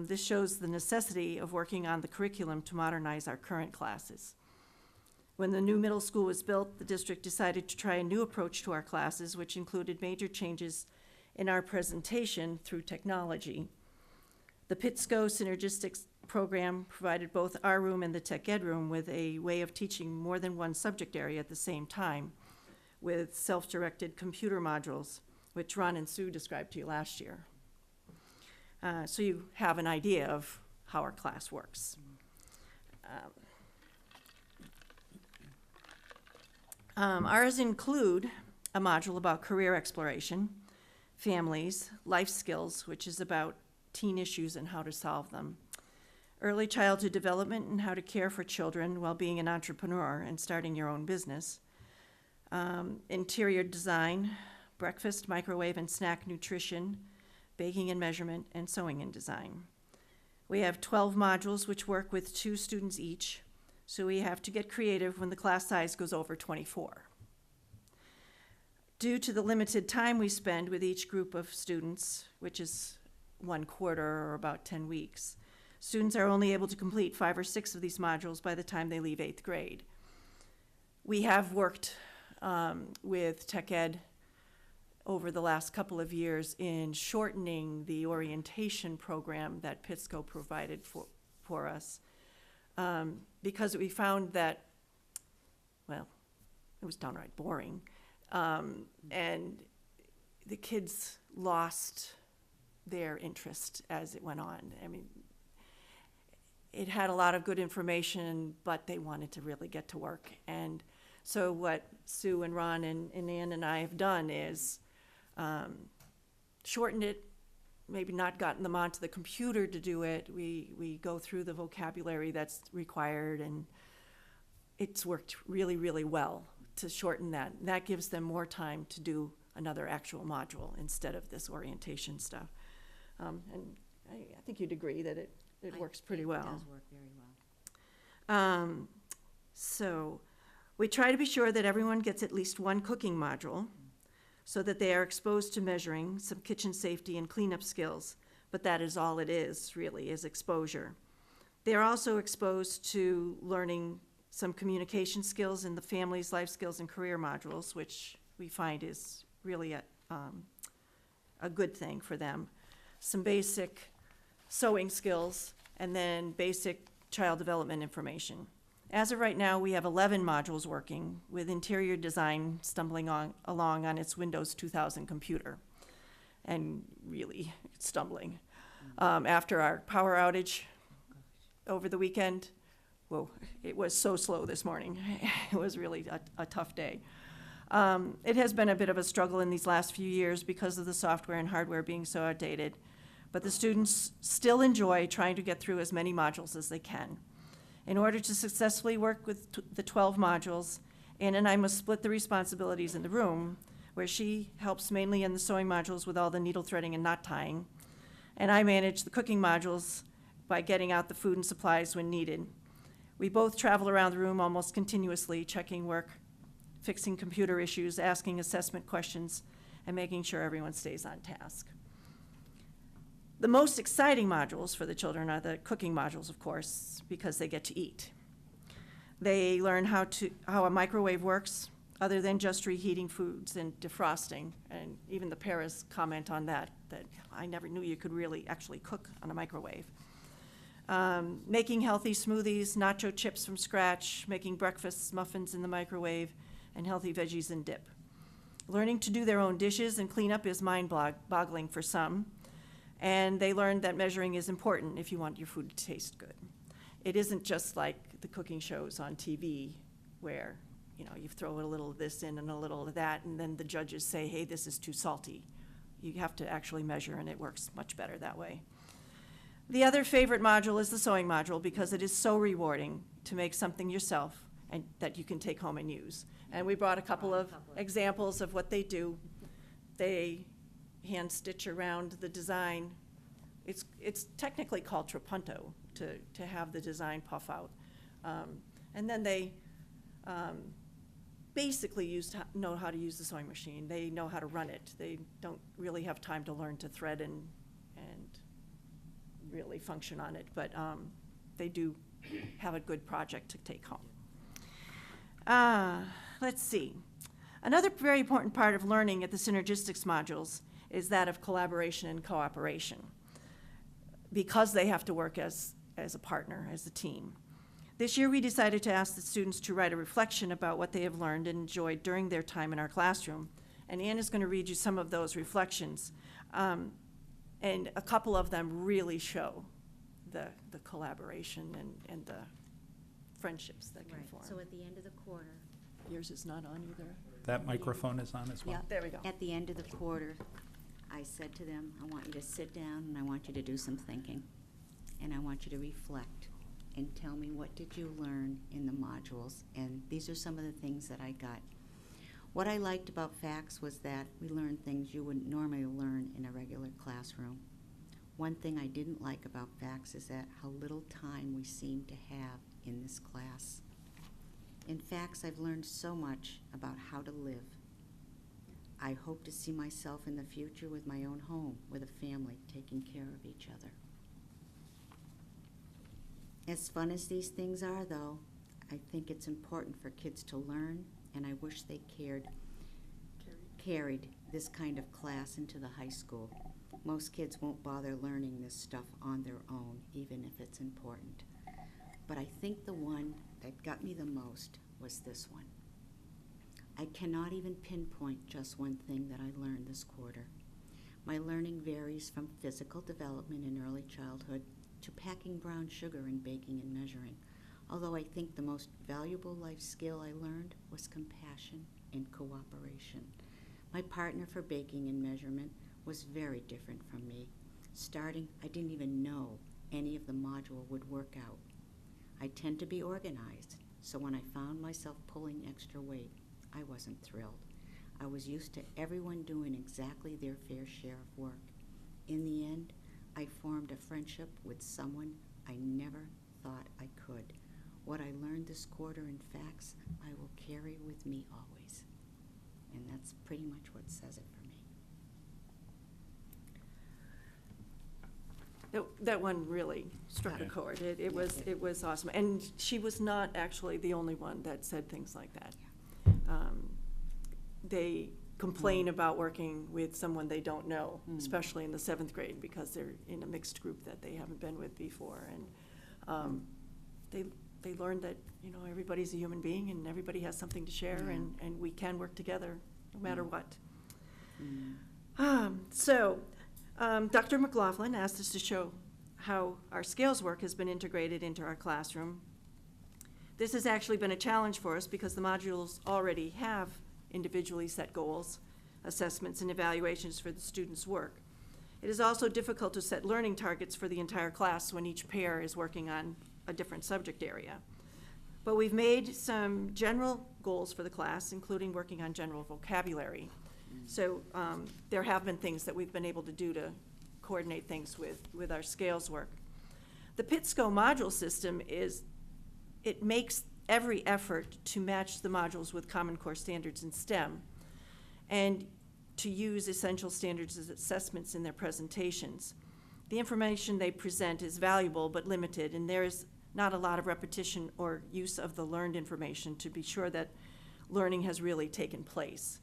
This shows the necessity of working on the curriculum to modernize our current classes. When the new middle school was built, the district decided to try a new approach to our classes, which included major changes in our presentation through technology. The PITSCO Synergistics program provided both our room and the Tech Ed room with a way of teaching more than one subject area at the same time with self-directed computer modules, which Ron and Sue described to you last year. So you have an idea of how our class works. Ours include a module about career exploration, families, life skills, which is about teen issues and how to solve them, early childhood development and how to care for children while being an entrepreneur and starting your own business, interior design, breakfast, microwave, and snack nutrition, baking and measurement, and sewing and design. We have 12 modules which work with 2 students each, so we have to get creative when the class size goes over 24. Due to the limited time we spend with each group of students, which is 1/4 or about 10 weeks, Students are only able to complete 5 or 6 of these modules by the time they leave 8th grade. We have worked with Tech Ed over the last couple of years in shortening the orientation program that Pittsco provided for us, because we found that, well, it was downright boring, and the kids lost their interest as it went on. I mean, it had a lot of good information, but they wanted to really get to work. And so what Sue and Ron and Ann and I have done is shortened it, maybe not gotten them onto the computer to do it. We go through the vocabulary that's required, and it's worked really, really well to shorten that. And that gives them more time to do another actual module instead of this orientation stuff. And I think you'd agree that it works pretty well. It does work very well. So we try to be sure that everyone gets at least one cooking module so that they are exposed to measuring, some kitchen safety and cleanup skills, but that is all it is, really, is exposure. They are also exposed to learning some communication skills in the family's life skills and career modules, which we find is really a good thing for them. Some basic sewing skills, and then basic child development information. As of right now, we have 11 modules working, with interior design stumbling along on its Windows 2000 computer, and really stumbling. After our power outage over the weekend, whoa, it was so slow this morning. It was really a tough day. It has been a bit of a struggle in these last few years because of the software and hardware being so outdated, but the students still enjoy trying to get through as many modules as they can. In order to successfully work with the 12 modules, Ann and I must split the responsibilities in the room, where she helps mainly in the sewing modules with all the needle threading and knot tying, and I manage the cooking modules by getting out the food and supplies when needed. We both travel around the room almost continuously, checking work, fixing computer issues, asking assessment questions, and making sure everyone stays on task. The most exciting modules for the children are the cooking modules, of course, because they get to eat. They learn how a microwave works, other than just reheating foods and defrosting. And even the paras comment on that I never knew you could really actually cook on a microwave. Making healthy smoothies, nacho chips from scratch, making breakfasts, muffins in the microwave, and healthy veggies and dip. Learning to do their own dishes and clean up is mind-boggling for some. And they learned that measuring is important if you want your food to taste good. It isn't just like the cooking shows on TV where, you throw a little of this in and a little of that, and then the judges say, hey, this is too salty. You have to actually measure, and it works much better that way. The other favorite module is the sewing module, because it is so rewarding to make something yourself and that you can take home and use. And we brought a couple of examples of what they do. They hand stitch around the design. It's technically called trapunto, to have the design puff out. And then they basically know how to use the sewing machine. They know how to run it. They don't really have time to learn to thread and really function on it, but they do have a good project to take home. Let's see. Another very important part of learning at the synergistics modules is that of collaboration and cooperation, because they have to work as a partner, as a team. This year we decided to ask the students to write a reflection about what they have learned and enjoyed during their time in our classroom. And Ann is going to read you some of those reflections. And a couple of them really show the collaboration and the friendships that can form. So at the end of the quarter. Yours is not on either. That microphone is on as well. Yep. There we go. At the end of the quarter, I said to them, I want you to sit down and I want you to do some thinking. And I want you to reflect and tell me, what did you learn in the modules? And these are some of the things that I got. What I liked about FACS was that we learned things you wouldn't normally learn in a regular classroom. One thing I didn't like about FACS is that how little time we seem to have in this class. In FACS, I've learned so much about how to live. I hope to see myself in the future with my own home, with a family, taking care of each other. As fun as these things are, though, I think it's important for kids to learn, and I wish they carried this kind of class into the high school. Most kids won't bother learning this stuff on their own, even if it's important. But I think the one that got me the most was this one. I cannot even pinpoint just one thing that I learned this quarter. My learning varies from physical development in early childhood to packing brown sugar in baking and measuring, although I think the most valuable life skill I learned was compassion and cooperation. My partner for baking and measurement was very different from me. Starting, I didn't even know any of the module would work out. I tend to be organized, so when I found myself pulling extra weight, I wasn't thrilled. I was used to everyone doing exactly their fair share of work. In the end, I formed a friendship with someone I never thought I could. What I learned this quarter in facts, I will carry with me always. And that's pretty much what says it for me. That one really struck a chord. It was awesome. And she was not actually the only one that said things like that. They complain about working with someone they don't know, especially in the 7th grade, because they're in a mixed group that they haven't been with before. And they learned that, you know, everybody's a human being and everybody has something to share, and we can work together no matter what. Dr. McLaughlin asked us to show how our scales work has been integrated into our classroom. This has actually been a challenge for us because the modules already have individually set goals, assessments, and evaluations for the students' work. It is also difficult to set learning targets for the entire class when each pair is working on a different subject area. But we've made some general goals for the class, including working on general vocabulary. So there have been things that we've been able to do to coordinate things with our scales work. The PITSCO module system it makes every effort to match the modules with Common Core standards in STEM and to use essential standards as assessments in their presentations. The information they present is valuable but limited, and there is not a lot of repetition or use of the learned information to be sure that learning has really taken place.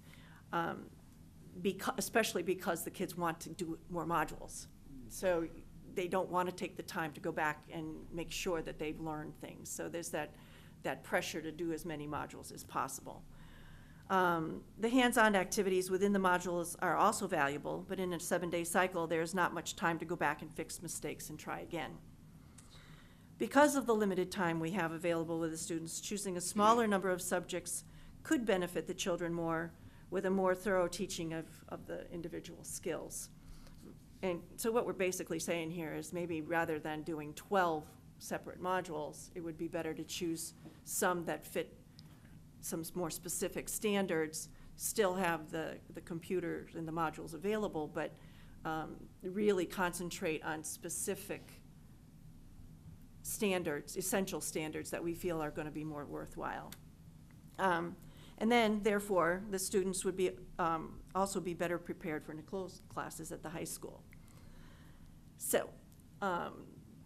Especially because the kids want to do more modules. So they don't want to take the time to go back and make sure that they've learned things. So there's that pressure to do as many modules as possible. The hands-on activities within the modules are also valuable, but in a 7-day cycle, there's not much time to go back and fix mistakes and try again. Because of the limited time we have available with the students, choosing a smaller number of subjects could benefit the children more with a more thorough teaching of the individual skills. And so what we're basically saying here is maybe rather than doing 12 separate modules, it would be better to choose some that fit some more specific standards, still have the computers and the modules available, but really concentrate on specific standards, essential standards that we feel are going to be more worthwhile. And then, therefore, the students would be also be better prepared for NCLOS classes at the high school. So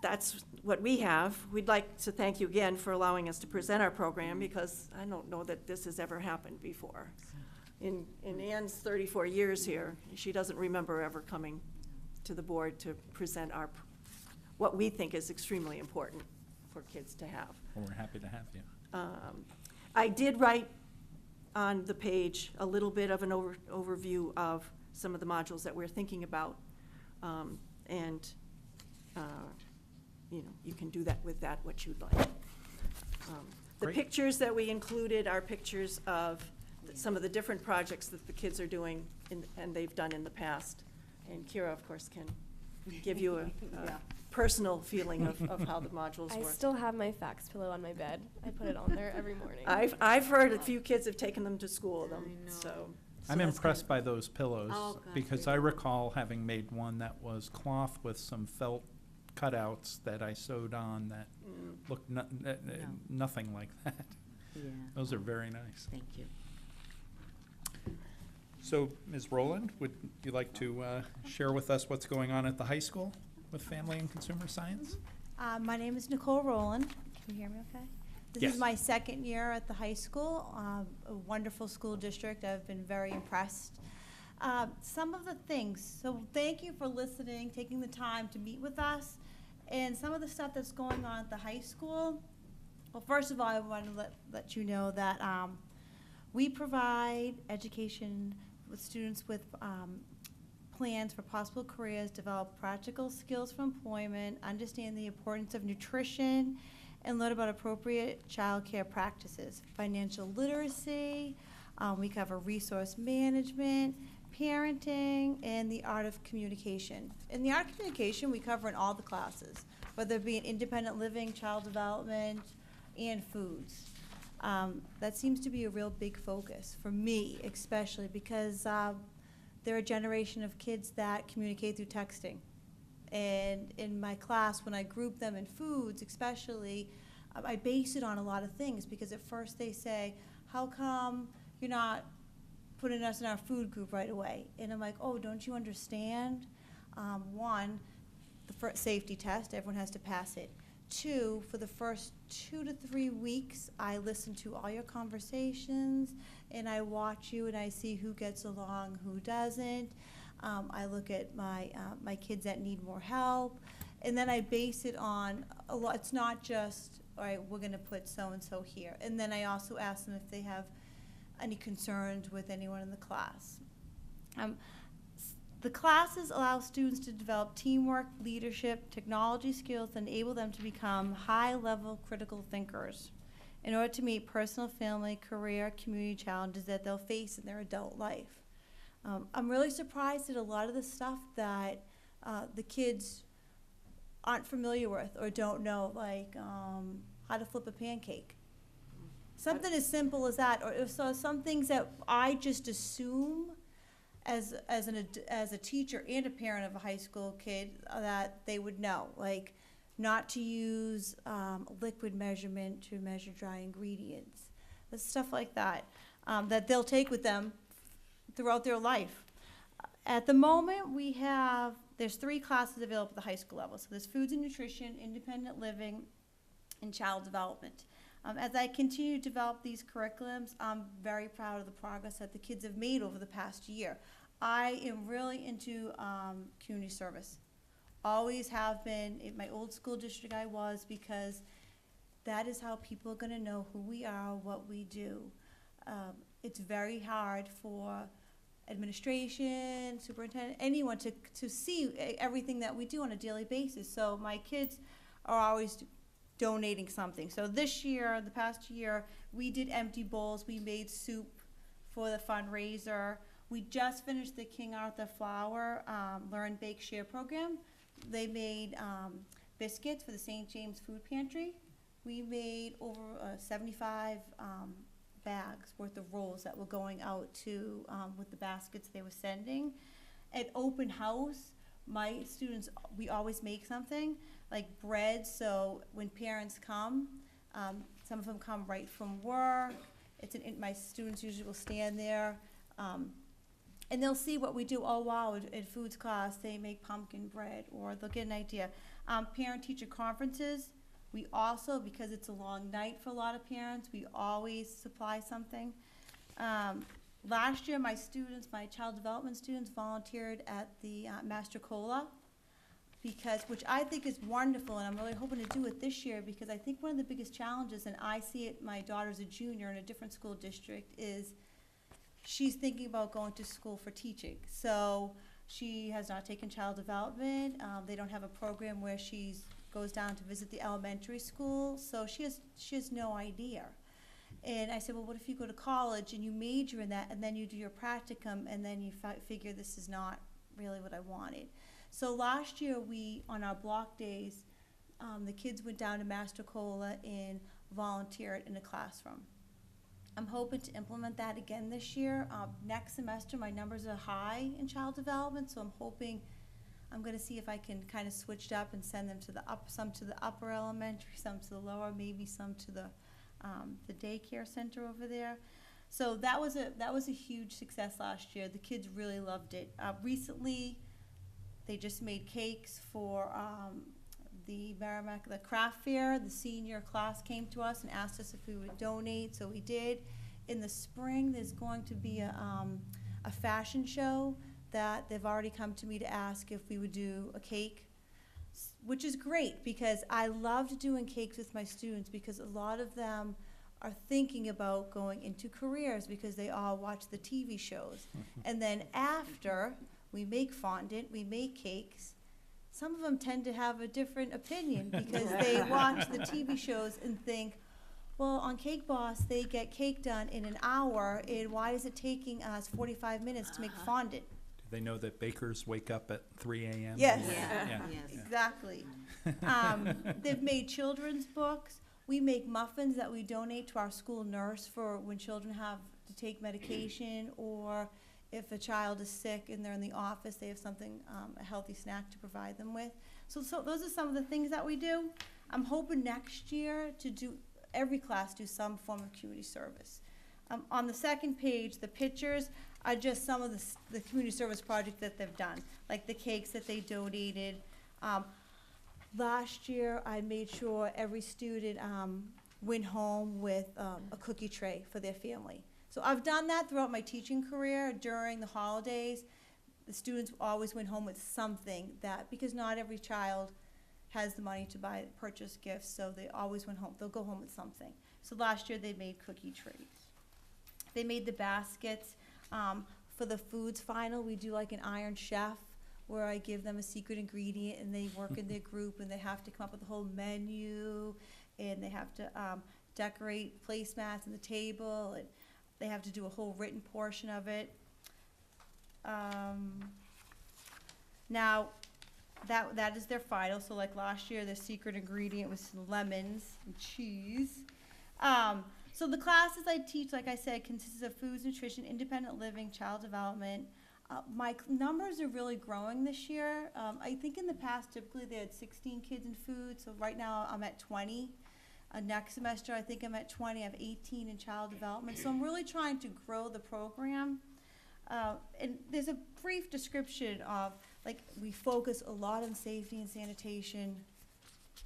that's what we have. We'd like to thank you again for allowing us to present our program, because I don't know that this has ever happened before. In Ann's 34 years here, she doesn't remember ever coming to the board to present what we think is extremely important for kids to have. Well, we're happy to have you. I did write on the page a little bit of an overview of some of the modules that we're thinking about, and you know, you can do that with that what you'd like. The Great. pictures that we included are pictures of some of the different projects that the kids are doing and they've done in the past. And Kira, of course, can give you a personal feeling of how the modules work. I still have my fax pillow on my bed. I put it on there every morning. I've heard a few kids have taken them to school, so. I'm impressed by those pillows, Oh, gosh, because I recall having made one that was cloth with some felt cutouts that I sewed on that looked nothing like that. Yeah. Those are very nice. Thank you. So, Ms. Rowland, would you like to share with us what's going on at the high school with family and consumer science? My name is Nicole Rowland. Can you hear me okay? This Yes. is my second year at the high school, a wonderful school district. I've been very impressed. Some of the things, so thank you for listening, taking the time to meet with us. And some of the stuff that's going on at the high school, well, first of all, I want to let you know that we provide education with students with plans for possible careers, develop practical skills for employment, understand the importance of nutrition, and learn about appropriate child care practices, financial literacy. We cover resource management, parenting, and the art of communication. In the art of communication, we cover in all the classes, whether it be in independent living, child development, and foods. That seems to be a real big focus for me, especially because they're a generation of kids that communicate through texting. And in my class, when I group them in foods especially, I base it on a lot of things, because at first they say, how come you're not putting us in our food group right away? And I'm like, oh, don't you understand? One, the first safety test, everyone has to pass it. Two, for the first 2 to 3 weeks, I listen to all your conversations, and I watch you, and I see who gets along, who doesn't. I look at my kids that need more help, and then I base it on a lot. It's not just, all right, we're going to put so-and-so here. And then I also ask them if they have any concerns with anyone in the class. The classes allow students to develop teamwork, leadership, technology skills that enable them to become high-level critical thinkers in order to meet personal, family, career, community challenges that they'll face in their adult life. I'm really surprised at a lot of the stuff that the kids aren't familiar with or don't know, like how to flip a pancake. Something as simple as that, or so some things that I just assume as a teacher and a parent of a high school kid that they would know, like not to use liquid measurement to measure dry ingredients, stuff like that, that they'll take with them throughout their life. At the moment, there's 3 classes available at the high school level. So there's foods and nutrition, independent living, and child development. As I continue to develop these curriculums, I'm very proud of the progress that the kids have made over the past year. I am really into community service. Always have been. In my old school district I was, because that is how people are going to know who we are, what we do. It's very hard for administration, superintendent, anyone to see everything that we do on a daily basis. So my kids are always donating something. So this year, the past year, we did empty bowls. We made soup for the fundraiser. We just finished the King Arthur Flour Learn, Bake, Share program. They made biscuits for the St. James Food Pantry. We made over 75 bags worth of rolls that were going out to with the baskets they were sending. At open house, my students, we always make something like bread, so when parents come, some of them come right from work. My students usually will stand there, and they'll see what we do. Oh wow, at Foods class they make pumpkin bread, or they'll get an idea. Parent-teacher conferences, we also, because it's a long night for a lot of parents, we always supply something. Last year, my child development students volunteered at the Master Cola, which I think is wonderful, and I'm really hoping to do it this year, because I think one of the biggest challenges, and I see it, my daughter's a junior in a different school district, is she's thinking about going to school for teaching. So she has not taken child development. They don't have a program where she goes down to visit the elementary school, so she has no idea. And I said, well, what if you go to college and you major in that, and then you do your practicum, and then you figure this is not really what I wanted. So last year, on our block days, the kids went down to Master Cola and volunteered in a classroom. I'm hoping to implement that again this year. Next semester, my numbers are high in child development, so I'm going to see if I can kind of switch it up and send them some to the upper elementary, some to the lower, maybe some to the daycare center over there. So that was a huge success last year. The kids really loved it. Recently, they just made cakes for the craft fair, the senior class came to us and asked us if we would donate, so we did. In the spring, there's going to be a fashion show that they've already come to me to ask if we would do a cake, which is great because I loved doing cakes with my students because a lot of them are thinking about going into careers because they all watch the TV shows. And then after we make fondant, we make cakes, some of them tend to have a different opinion because they watch the TV shows and think, well, on Cake Boss, they get cake done in an hour, and why is it taking us 45 minutes to make fondant? Do they know that bakers wake up at 3 a.m.? Yes. Yeah. Exactly. They've made children's books. We make muffins that we donate to our school nurse for when children have to take medication, or if a child is sick and they're in the office, they have something, a healthy snack to provide them with. So those are some of the things that we do. I'm hoping next year to do, every class do some form of community service. On the second page, the pictures are just some of the community service projects that they've done, like the cakes that they donated. Last year, I made sure every student went home with a cookie tray for their family. So I've done that throughout my teaching career. During the holidays, the students always went home with something that, because not every child has the money to purchase gifts, so they always went home. They'll go home with something. So last year they made cookie trays. They made the baskets. For the foods final, we do like an Iron Chef, where I give them a secret ingredient and they work in their group and they have to come up with a whole menu, and they have to decorate placemats on the table, and they have to do a whole written portion of it. Now, that is their final. So like last year, their secret ingredient was lemons and cheese. So the classes I teach, like I said, consists of foods, nutrition, independent living, child development. My numbers are really growing this year. I think in the past, typically they had 16 kids in food, so right now I'm at 20. Next semester, I think I'm at 20. I have 18 in child development. So I'm really trying to grow the program. And there's a brief description of, like, we focus a lot on safety and sanitation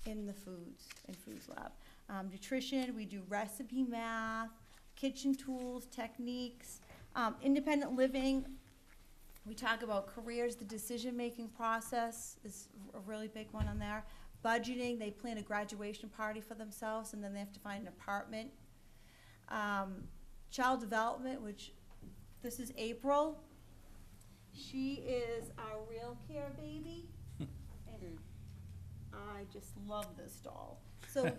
in the foods lab. Nutrition, we do recipe math, kitchen tools, techniques. Independent living, we talk about careers. The decision-making process is a really big one on there. Budgeting, they plan a graduation party for themselves, and then they have to find an apartment. Child development, which this is April. She is our Real Care baby, and I just love this doll. So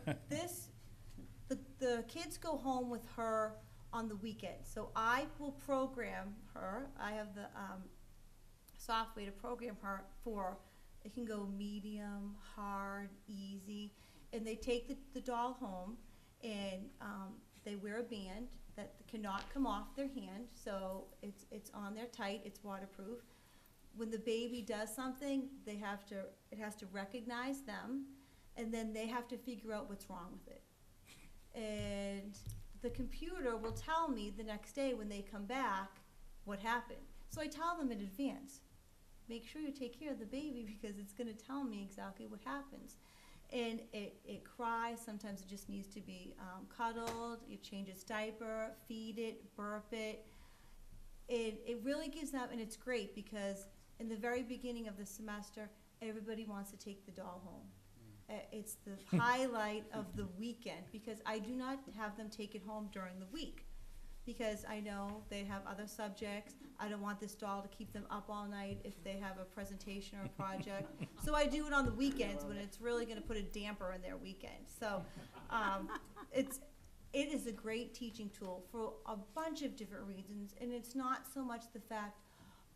the kids go home with her on the weekend. So I will program her. I have the software to program her for, it can go medium, hard, easy, and they take the doll home, and they wear a band that cannot come off their hand, so it's on there tight, it's waterproof. When the baby does something, it has to recognize them, and then they have to figure out what's wrong with it. And the computer will tell me the next day when they come back what happened. So I tell them in advance, make sure you take care of the baby because it's going to tell me exactly what happens. And it cries, sometimes it just needs to be cuddled, you change its diaper, feed it, burp it. It really gives them, and it's great because in the very beginning of the semester, everybody wants to take the doll home. It's the highlight of the weekend because I do not have them take it home during the week because I know they have other subjects. I don't want this doll to keep them up all night if they have a presentation or a project. So I do it on the weekends when it's really going to put a damper in their weekend. So it is a great teaching tool for a bunch of different reasons, and it's not so much the fact,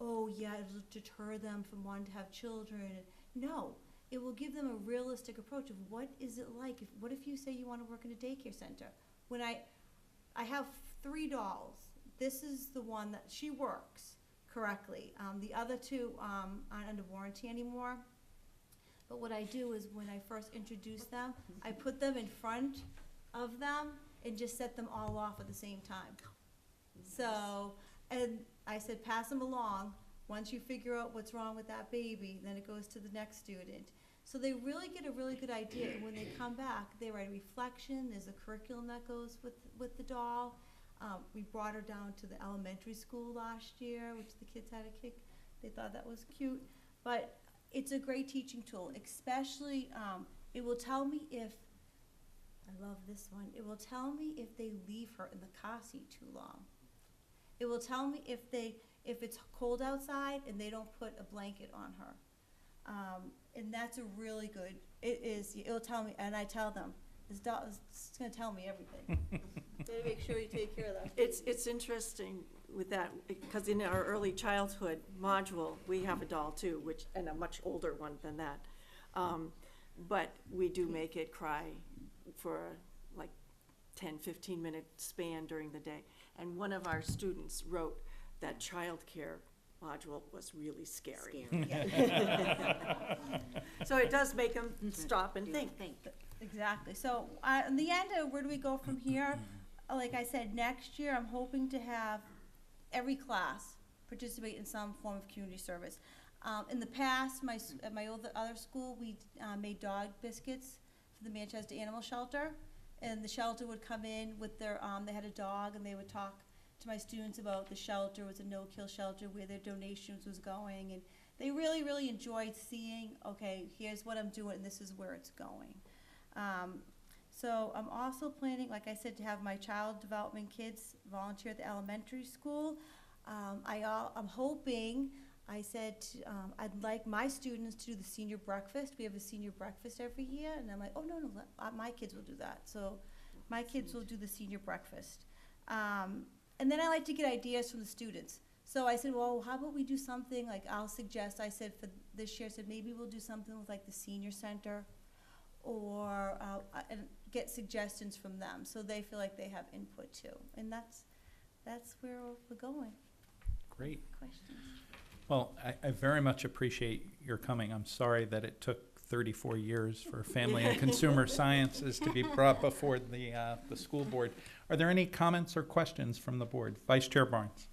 oh yeah, it'll deter them from wanting to have children. No. It will give them a realistic approach of what is it like. What if you say you want to work in a daycare center? When I have 3 dolls. This is the one that she works correctly. The other 2 aren't under warranty anymore. But what I do is when I first introduce them, I put them in front of them and just set them all off at the same time. So, and I said, pass them along. Once you figure out what's wrong with that baby, then it goes to the next student. So they really get a really good idea, and when they come back, they write a reflection, there's a curriculum that goes with the doll. We brought her down to the elementary school last year, which the kids had a kick. They thought that was cute. But it's a great teaching tool, especially, it will tell me if, I love this one, it will tell me if they leave her in the car seat too long. It will tell me if it's cold outside and they don't put a blanket on her. And that's a really good, it'll tell me, and I tell them, this doll is gonna tell me everything. Better make sure you take care of that. It's interesting with that, because in our early childhood module, we have a doll too, and a much older one than that. But we do make it cry for like 10, 15-minute span during the day. And one of our students wrote that childcare module was really scary. So it does make them stop and think. Exactly. So in the end, where do we go from here? Like I said, next year I'm hoping to have every class participate in some form of community service. In the past, at my other school, we made dog biscuits for the Manchester Animal Shelter, and the shelter would come in with their, they had a dog, and they would talk to my students about the shelter. It was a no-kill shelter, where their donations was going, and they really, really enjoyed seeing, okay, here's what I'm doing, and this is where it's going. So I'm also planning, like I said, to have my child development kids volunteer at the elementary school. I'm hoping, I said, I'd like my students to do the senior breakfast. We have a senior breakfast every year, and I'm like, oh, no, my kids will do that. So my kids will do the senior breakfast. And then I like to get ideas from the students. So I said, well, how about we do something, like I'll suggest, I said for this year, I said maybe we'll do something with like the senior center, or and get suggestions from them, so they feel like they have input too. And that's where we're going. Great. Questions? Well, I very much appreciate your coming. I'm sorry that it took 34 years for Family and Consumer Sciences to be brought before the school board. Are there any comments or questions from the board? Vice Chair Barnes.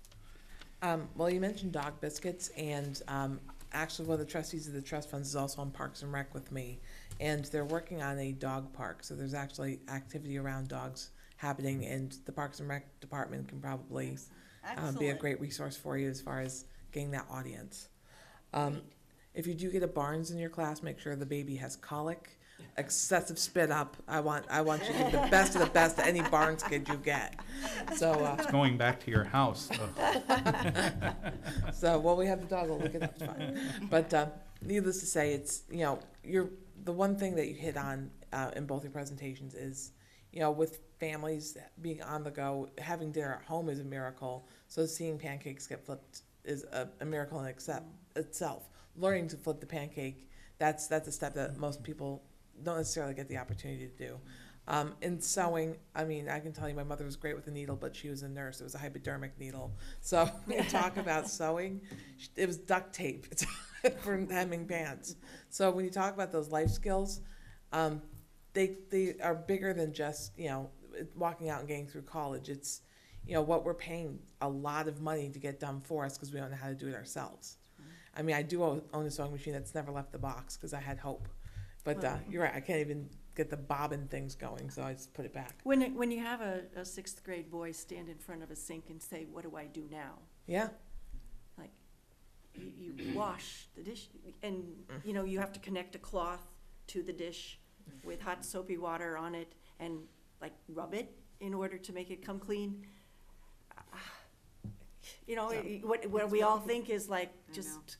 Well, you mentioned dog biscuits, and actually one of the trustees of the trust funds is also on Parks and Rec with me, and they're working on a dog park. So there's actually activity around dogs happening, and the Parks and Rec department can probably be a great resource for you as far as getting that audience. If you do get a Barnes in your class, make sure the baby has colic, excessive spit up. I want you to get the best of the best of any Barnes kid you get. So It's going back to your house. So while we have the dog, we'll look it up. It's fine. But needless to say, it's, you know, the one thing that you hit on in both your presentations is, you know, with families being on the go, having dinner at home is a miracle. So seeing pancakes get flipped is a miracle in itself. Learning to flip the pancake, that's a step that most people don't necessarily get the opportunity to do. In sewing, I mean, I can tell you my mother was great with a needle, but she was a nurse. It was a hypodermic needle. So when you talk about sewing, it was duct tape for hemming pants. So when you talk about those life skills, they are bigger than just, you know, walking out and getting through college. It's, you know, what we're paying a lot of money to get done for us because we don't know how to do it ourselves. I mean, I do own a sewing machine that's never left the box because I had hope. But you're right, I can't even get the bobbin things going, so I just put it back. When you have a 6th grade boy stand in front of a sink and say, what do I do now? Yeah. Like, you wash the dish, and, you know, you have to connect a cloth to the dish with hot soapy water on it and, like, rub it in order to make it come clean. You know, what we all think is like just,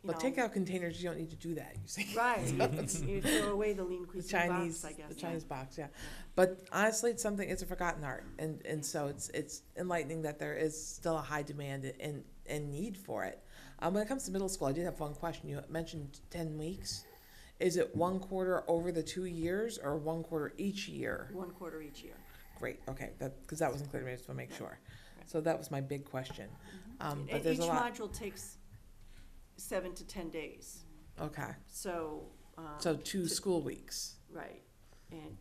you But know. takeout containers, you don't need to do that, you see. Right. You throw away the lean cuisine box, I guess. The Chinese box, yeah. But honestly, it's a forgotten art. And so it's enlightening that there is still a high demand and need for it. When it comes to middle school, I did have one question. You mentioned 10 weeks. Is it 1 quarter over the 2 years or 1 quarter each year? 1 quarter each year. Great, okay, because that wasn't clear to me, I just want to make sure. So that was my big question. And But there's each a lot. module takes 7 to 10 days. Okay. So. So 2 school weeks. Right, and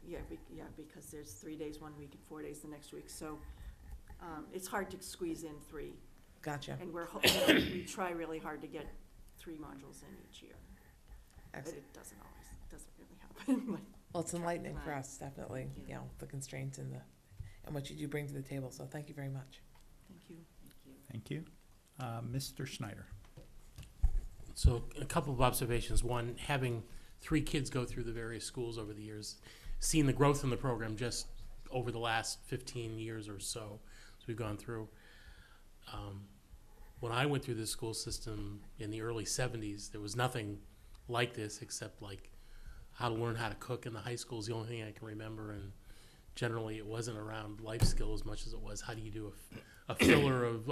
because there's 3 days 1 week and 4 days the next week, so it's hard to squeeze in 3. Gotcha. And we try really hard to get 3 modules in each year. Excellent. But it doesn't always. doesn't really happen. But Well, it's enlightening for us, definitely, you know, the constraints and what you do bring to the table, so thank you very much. thank you. Thank you. Mr. Schneider. So a couple of observations. One, having 3 kids go through the various schools over the years, seeing the growth in the program just over the last 15 years or so as we've gone through. When I went through this school system in the early 70s, there was nothing like this except like how to learn how to cook in the high school is the only thing I can remember. And generally it wasn't around life skill as much as it was how do you do a filler of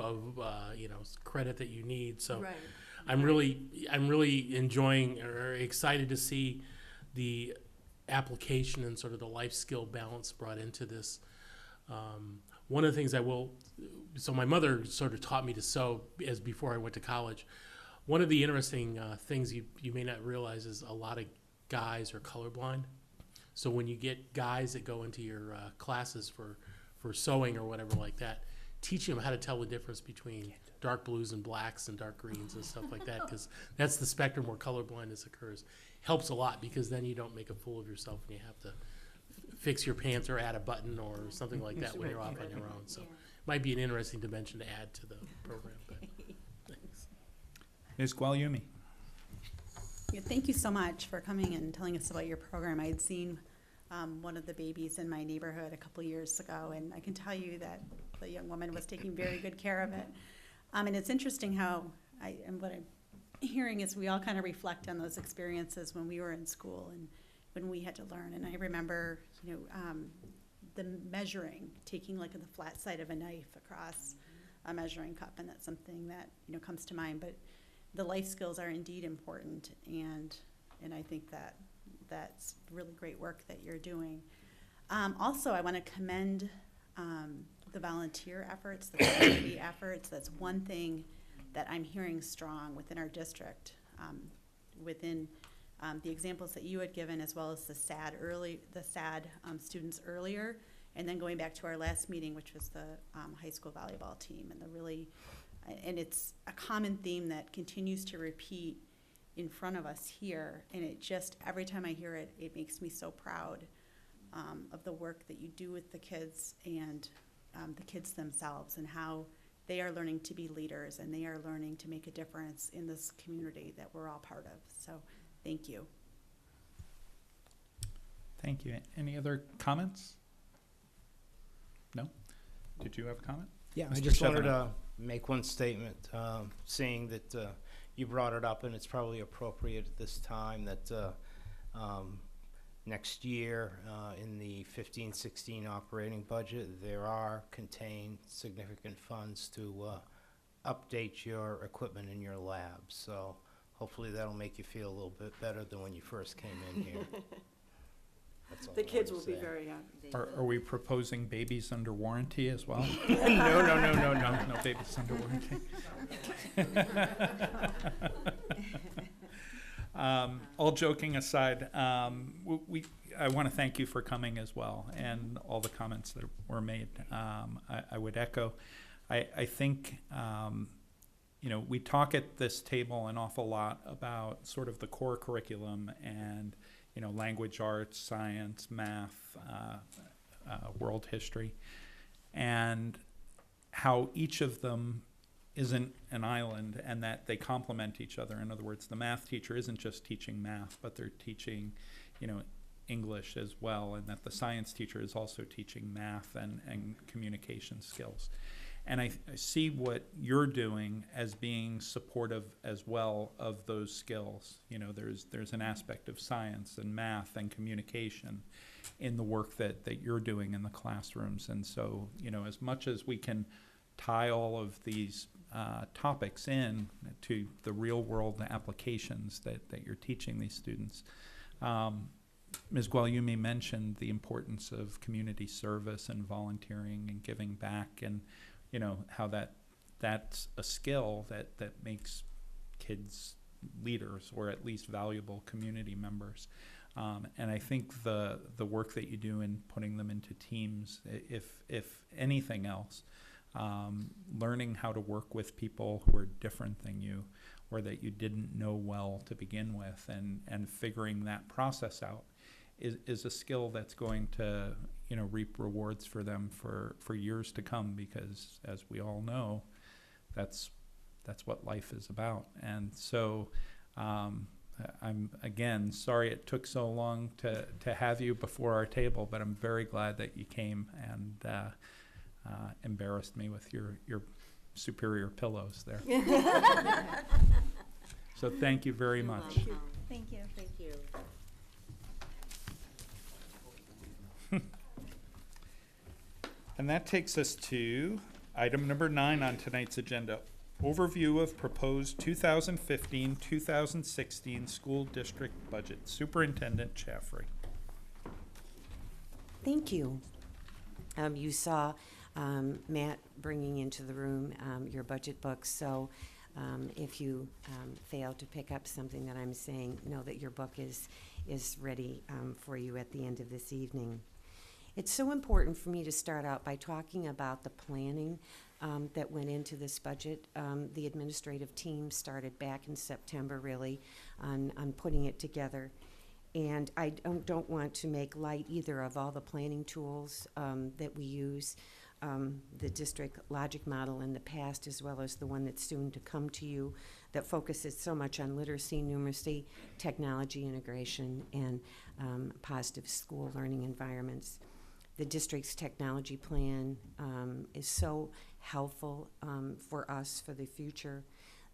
you know, credit that you need. So Right. I'm really enjoying or excited to see the application and sort of the life skill balance brought into this. One of the things so my mother sort of taught me to sew as before I went to college. One of the interesting things you may not realize is a lot of guys are colorblind. So when you get guys that go into your classes for sewing or whatever like that, teach them how to tell the difference between dark blues and blacks and dark greens and stuff like that, because that's the spectrum where color blindness occurs. Helps a lot because then you don't make a fool of yourself and you have to fix your pants or add a button or something like that when you're off on your own. So might be an interesting dimension to add to the program. But thanks. Ms. Gualiumi. Yeah, thank you so much for coming and telling us about your program. I had seen one of the babies in my neighborhood a couple years ago, and I can tell you that the young woman was taking very good care of it. And it's interesting how what I'm hearing is we all kind of reflect on those experiences when we were in school and when we had to learn. And I remember, the measuring, taking like the flat side of a knife across a measuring cup, and that's something that comes to mind. But the life skills are indeed important, and I think that that's really great work that you're doing. Also, I want to commend the volunteer efforts, the community efforts. That's one thing that I'm hearing strong within our district, within the examples that you had given, as well as the SAD students earlier, and then going back to our last meeting, which was the high school volleyball team, and it's a common theme that continues to repeat in front of us here, and it just, every time I hear it, it makes me so proud of the work that you do with the kids and the kids themselves, and how they are learning to be leaders and they are learning to make a difference in this community that we're all part of. So thank you. Thank you. Any other comments? No? Did you have a comment? Yeah, I Mr. just wanted Chevalier. to make one statement, seeing that you brought it up, and it's probably appropriate at this time that next year in the 15-16 operating budget, there are contained significant funds to update your equipment in your lab. So hopefully that'll make you feel a little bit better than when you first came in here. That's all The I kids wanted will to be say. very happy. Are we proposing babies under warranty as well? No. No babies under warranty. All joking aside, I want to thank you for coming as well, and all the comments that were made. I would echo. I think we talk at this table an awful lot about sort of the core curriculum and language arts, science, math, world history, and how each of them isn't an island and that they complement each other. In other words, the math teacher isn't just teaching math, but they're teaching, English as well, and that the science teacher is also teaching math and communication skills. And I see what you're doing as being supportive as well of those skills. There's an aspect of science and math and communication in the work that you're doing in the classrooms. And so, as much as we can tie all of these topics in to the real world applications that you're teaching these students. Ms. Gualiumi mentioned the importance of community service and volunteering and giving back, and how that's a skill that makes kids leaders, or at least valuable community members. And I think the work that you do in putting them into teams, if anything else, learning how to work with people who are different than you or that you didn't know well to begin with, and figuring that process out is a skill that's going to, you know, reap rewards for them for years to come, because as we all know, that's what life is about. And so I'm again sorry it took so long to have you before our table, but I'm very glad that you came and embarrassed me with your superior pillows there. So thank you very much. Thank you. Thank you. And that takes us to item number 9 on tonight's agenda. Overview of proposed 2015-2016 school district budget. Superintendent Chaffrey. Thank you. You saw Matt bringing into the room your budget book, so if you fail to pick up something that I'm saying, know that your book is ready for you at the end of this evening. It's so important for me to start out by talking about the planning that went into this budget. The administrative team started back in September, really, on putting it together. And I don't want to make light either of all the planning tools that we use, the district logic model in the past, as well as the one that's soon to come to you, that focuses so much on literacy, numeracy, technology integration, and positive school learning environments. The district's technology plan is so helpful for us for the future.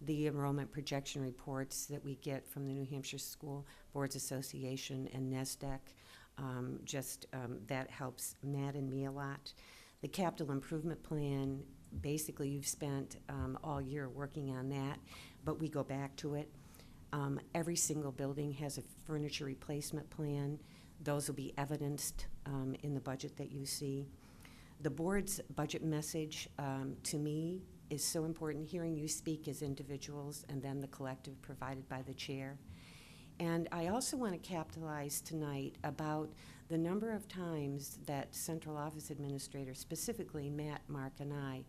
The enrollment projection reports that we get from the New Hampshire School Boards Association and NESDEC, that helps Matt and me a lot. The capital improvement plan, basically you've spent all year working on that, but we go back to it. Every single building has a furniture replacement plan. Those will be evidenced in the budget that you see. The board's budget message, to me, is so important, hearing you speak as individuals and then the collective provided by the chair. And I also want to capitalize tonight about the number of times that central office administrators, specifically Matt, Mark, and I,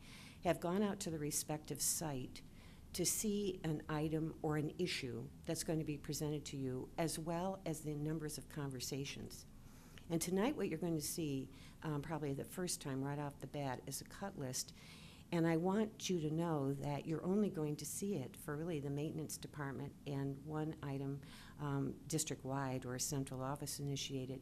have gone out to the respective site to see an item or an issue that's going to be presented to you, as well as the numbers of conversations. And tonight what you're going to see, probably the first time right off the bat, is a cut list. And I want you to know that you're only going to see it for really the maintenance department and one item district-wide or central office initiated,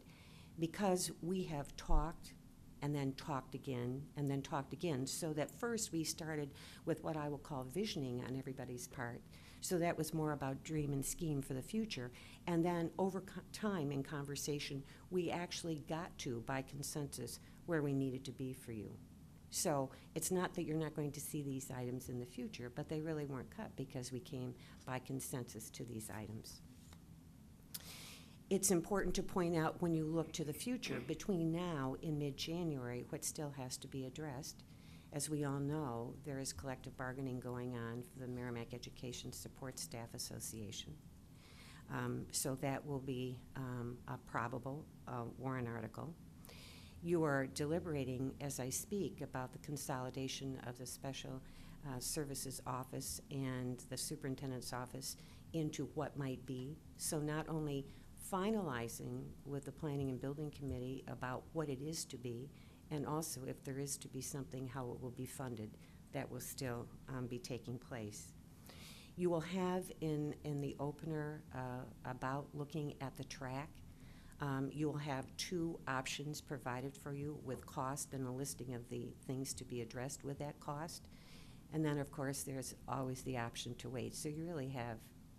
because we have talked and then talked again, and then talked again. So that first we started with what I will call visioning on everybody's part. So that was more about dream and scheme for the future. And then over time in conversation, we actually got to, by consensus, where we needed to be for you. So it's not that you're not going to see these items in the future, but they really weren't cut because we came by consensus to these items. It's important to point out, when you look to the future, between now and mid-January, what still has to be addressed. As we all know, there is collective bargaining going on for the Merrimack Education Support Staff Association. So that will be a probable warrant article. You are deliberating, as I speak, about the consolidation of the Special Services Office and the Superintendent's Office into what might be. So not only finalizing with the Planning and Building Committee about what it is to be, and also if there is to be something, how it will be funded. That will still be taking place. You will have in the opener about looking at the track. You will have 2 options provided for you with cost and a listing of the things to be addressed with that cost. And then, of course, there's always the option to wait. So you really have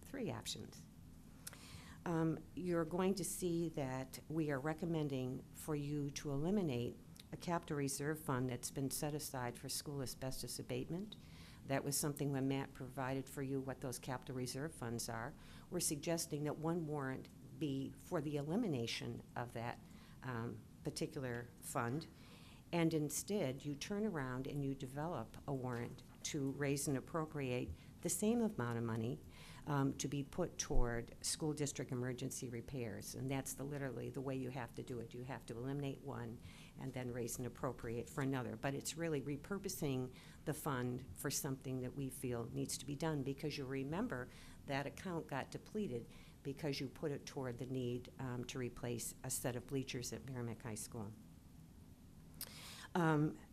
3 options. You're going to see that we are recommending for you to eliminate a capital reserve fund that's been set aside for school asbestos abatement. That was something when Matt provided for you what those capital reserve funds are. We're suggesting that one warrant be for the elimination of that particular fund, and instead you turn around and you develop a warrant to raise and appropriate the same amount of money to be put toward school district emergency repairs. And that's literally the way you have to do it. You have to eliminate one and then raise and appropriate for another. But it's really repurposing the fund for something that we feel needs to be done, because you'll remember that account got depleted because you put it toward the need to replace a set of bleachers at Merrimack High School.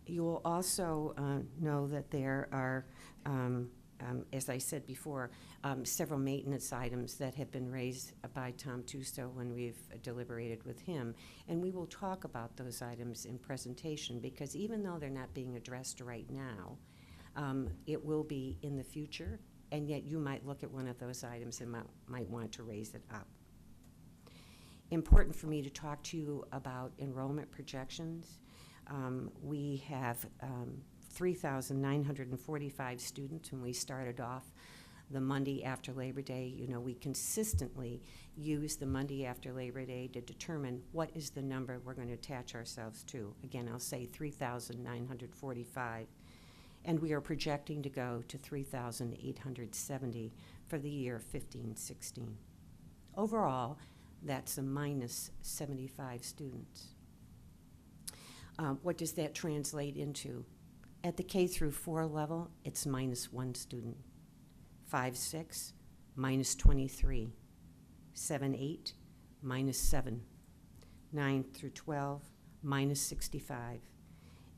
You will also know that there are, as I said before, several maintenance items that have been raised by Tom Tusto when we've deliberated with him. And we will talk about those items in presentation, because even though they're not being addressed right now, it will be in the future, and yet you might look at one of those items and might want to raise it up. Important for me to talk to you about enrollment projections. We have 3,945 students when we started off the Monday after Labor Day. You know, we consistently use the Monday after Labor Day to determine what is the number we're going to attach ourselves to. Again, I'll say 3,945. And we are projecting to go to 3,870 for the year 15-16. Overall, that's a minus 75 students. What does that translate into? At the K through 4 level, it's minus 1 student. 5-6, minus 23. 7-8, minus 7. 9 through 12, minus 65.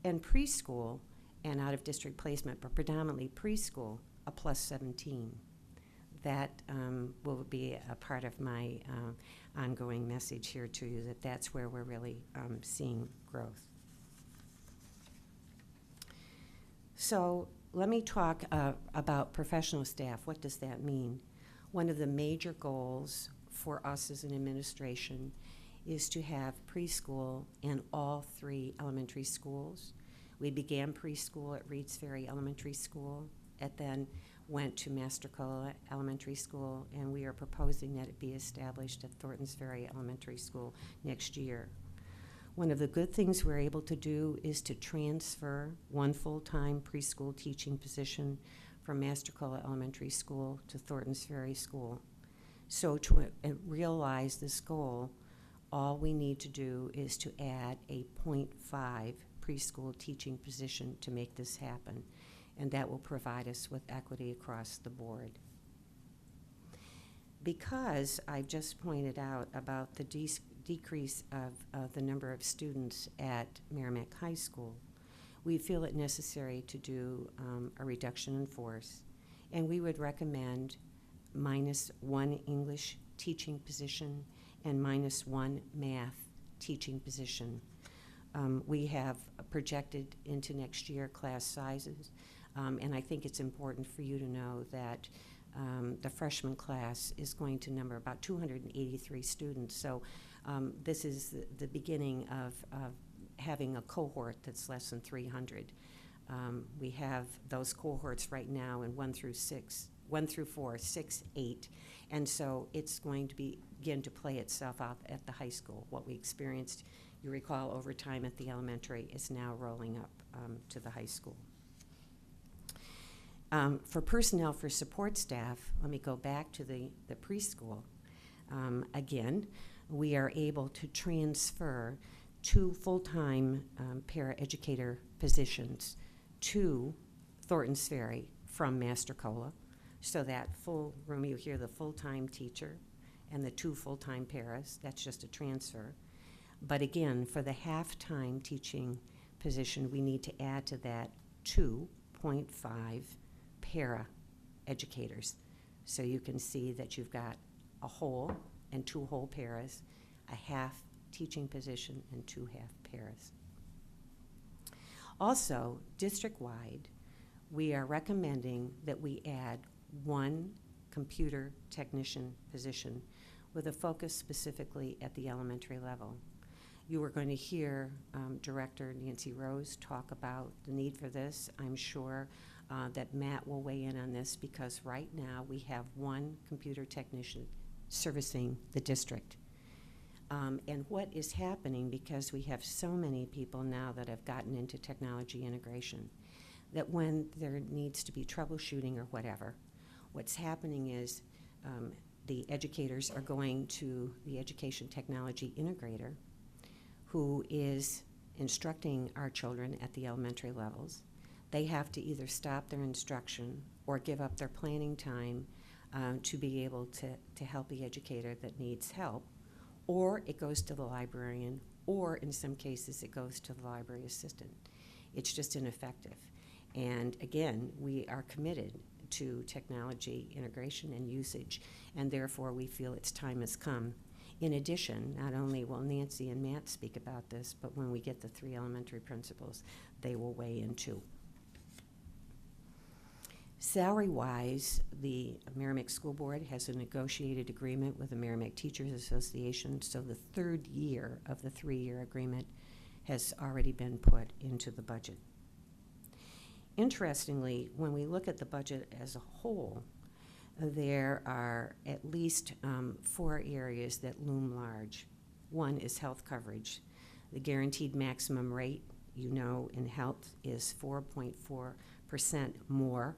And preschool and out-of-district placement, but predominantly preschool, a plus 17. That will be a part of my ongoing message here to you, that that's where we're really seeing growth. So let me talk about professional staff. What does that mean? One of the major goals for us as an administration is to have preschool in all 3 elementary schools. We began preschool at Reeds Ferry Elementary School. It then went to Mastercola Elementary School, and we are proposing that it be established at Thorntons Ferry Elementary School next year. One of the good things we're able to do is to transfer 1 full-time preschool teaching position from Mastercola Elementary School to Thorntons Ferry School. So to realize this goal, all we need to do is to add a 0.5 preschool teaching position to make this happen, and that will provide us with equity across the board. Because I've just pointed out about the decrease of the number of students at Merrimack High School, we feel it necessary to do a reduction in force, and we would recommend minus 1 English teaching position and minus 1 math teaching position. We have projected into next year class sizes, and I think it's important for you to know that the freshman class is going to number about 283 students. So this is the beginning of having a cohort that's less than 300. We have those cohorts right now in 1 through 4, 6, 8, and so it's going to begin to play itself out at the high school. What we experienced, you recall, over time at the elementary is now rolling up to the high school. For personnel for support staff, let me go back to the preschool. Again, we are able to transfer 2 full-time paraeducator positions to Thorntons Ferry from Mastercola. So that full room, you hear the full-time teacher and the 2 full-time paras, that's just a transfer. But again, for the half-time teaching position, we need to add to that 2.5 para educators. So you can see that you've got a whole and 2 whole paras, a half teaching position and 2 half paras. Also, district-wide, we are recommending that we add 1 computer technician position with a focus specifically at the elementary level. You are going to hear Director Nancy Rose talk about the need for this. I'm sure that Matt will weigh in on this, because right now we have 1 computer technician servicing the district. And what is happening, because we have so many people now that have gotten into technology integration, that when there needs to be troubleshooting or whatever, what's happening is the educators are going to the education technology integrator, who is instructing our children at the elementary levels. They have to either stop their instruction or give up their planning time to be able to help the educator that needs help, or it goes to the librarian, or in some cases it goes to the library assistant. It's just ineffective. And again, we are committed to technology integration and usage, and therefore we feel its time has come. In addition, not only will Nancy and Matt speak about this, but when we get the 3 elementary principals, they will weigh in too. Salary-wise, the Merrimack School Board has a negotiated agreement with the Merrimack Teachers Association, so the 3rd year of the 3-year agreement has already been put into the budget. Interestingly, when we look at the budget as a whole, there are at least 4 areas that loom large. One is health coverage. The guaranteed maximum rate, you know, in health is 4.4% more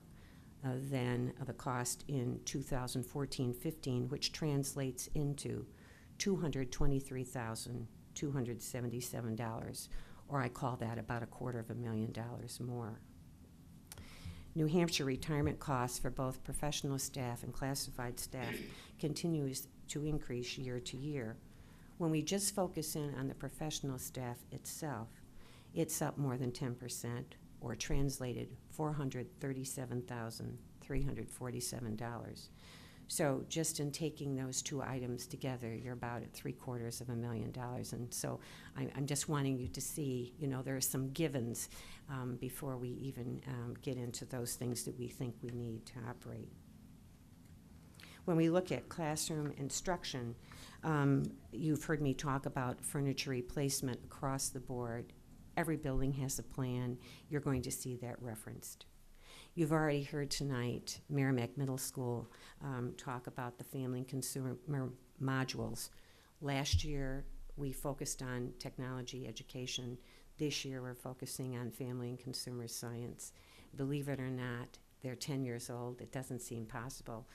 than the cost in 2014-15, which translates into $223,277, or I call that about $250,000 more. New Hampshire retirement costs for both professional staff and classified staff continues to increase year to year. When we just focus in on the professional staff itself, it's up more than 10%, or translated $437,347. So just in taking those 2 items together, you're about at $750,000. And so I'm just wanting you to see, you know, there are some givens before we even get into those things that we think we need to operate. When we look at classroom instruction, you've heard me talk about furniture replacement across the board. Every building has a plan. You're going to see that referenced. You've already heard tonight Merrimack Middle School talk about the family and consumer modules. Last year, we focused on technology education. This year, we're focusing on family and consumer science. Believe it or not, they're 10 years old. It doesn't seem possible.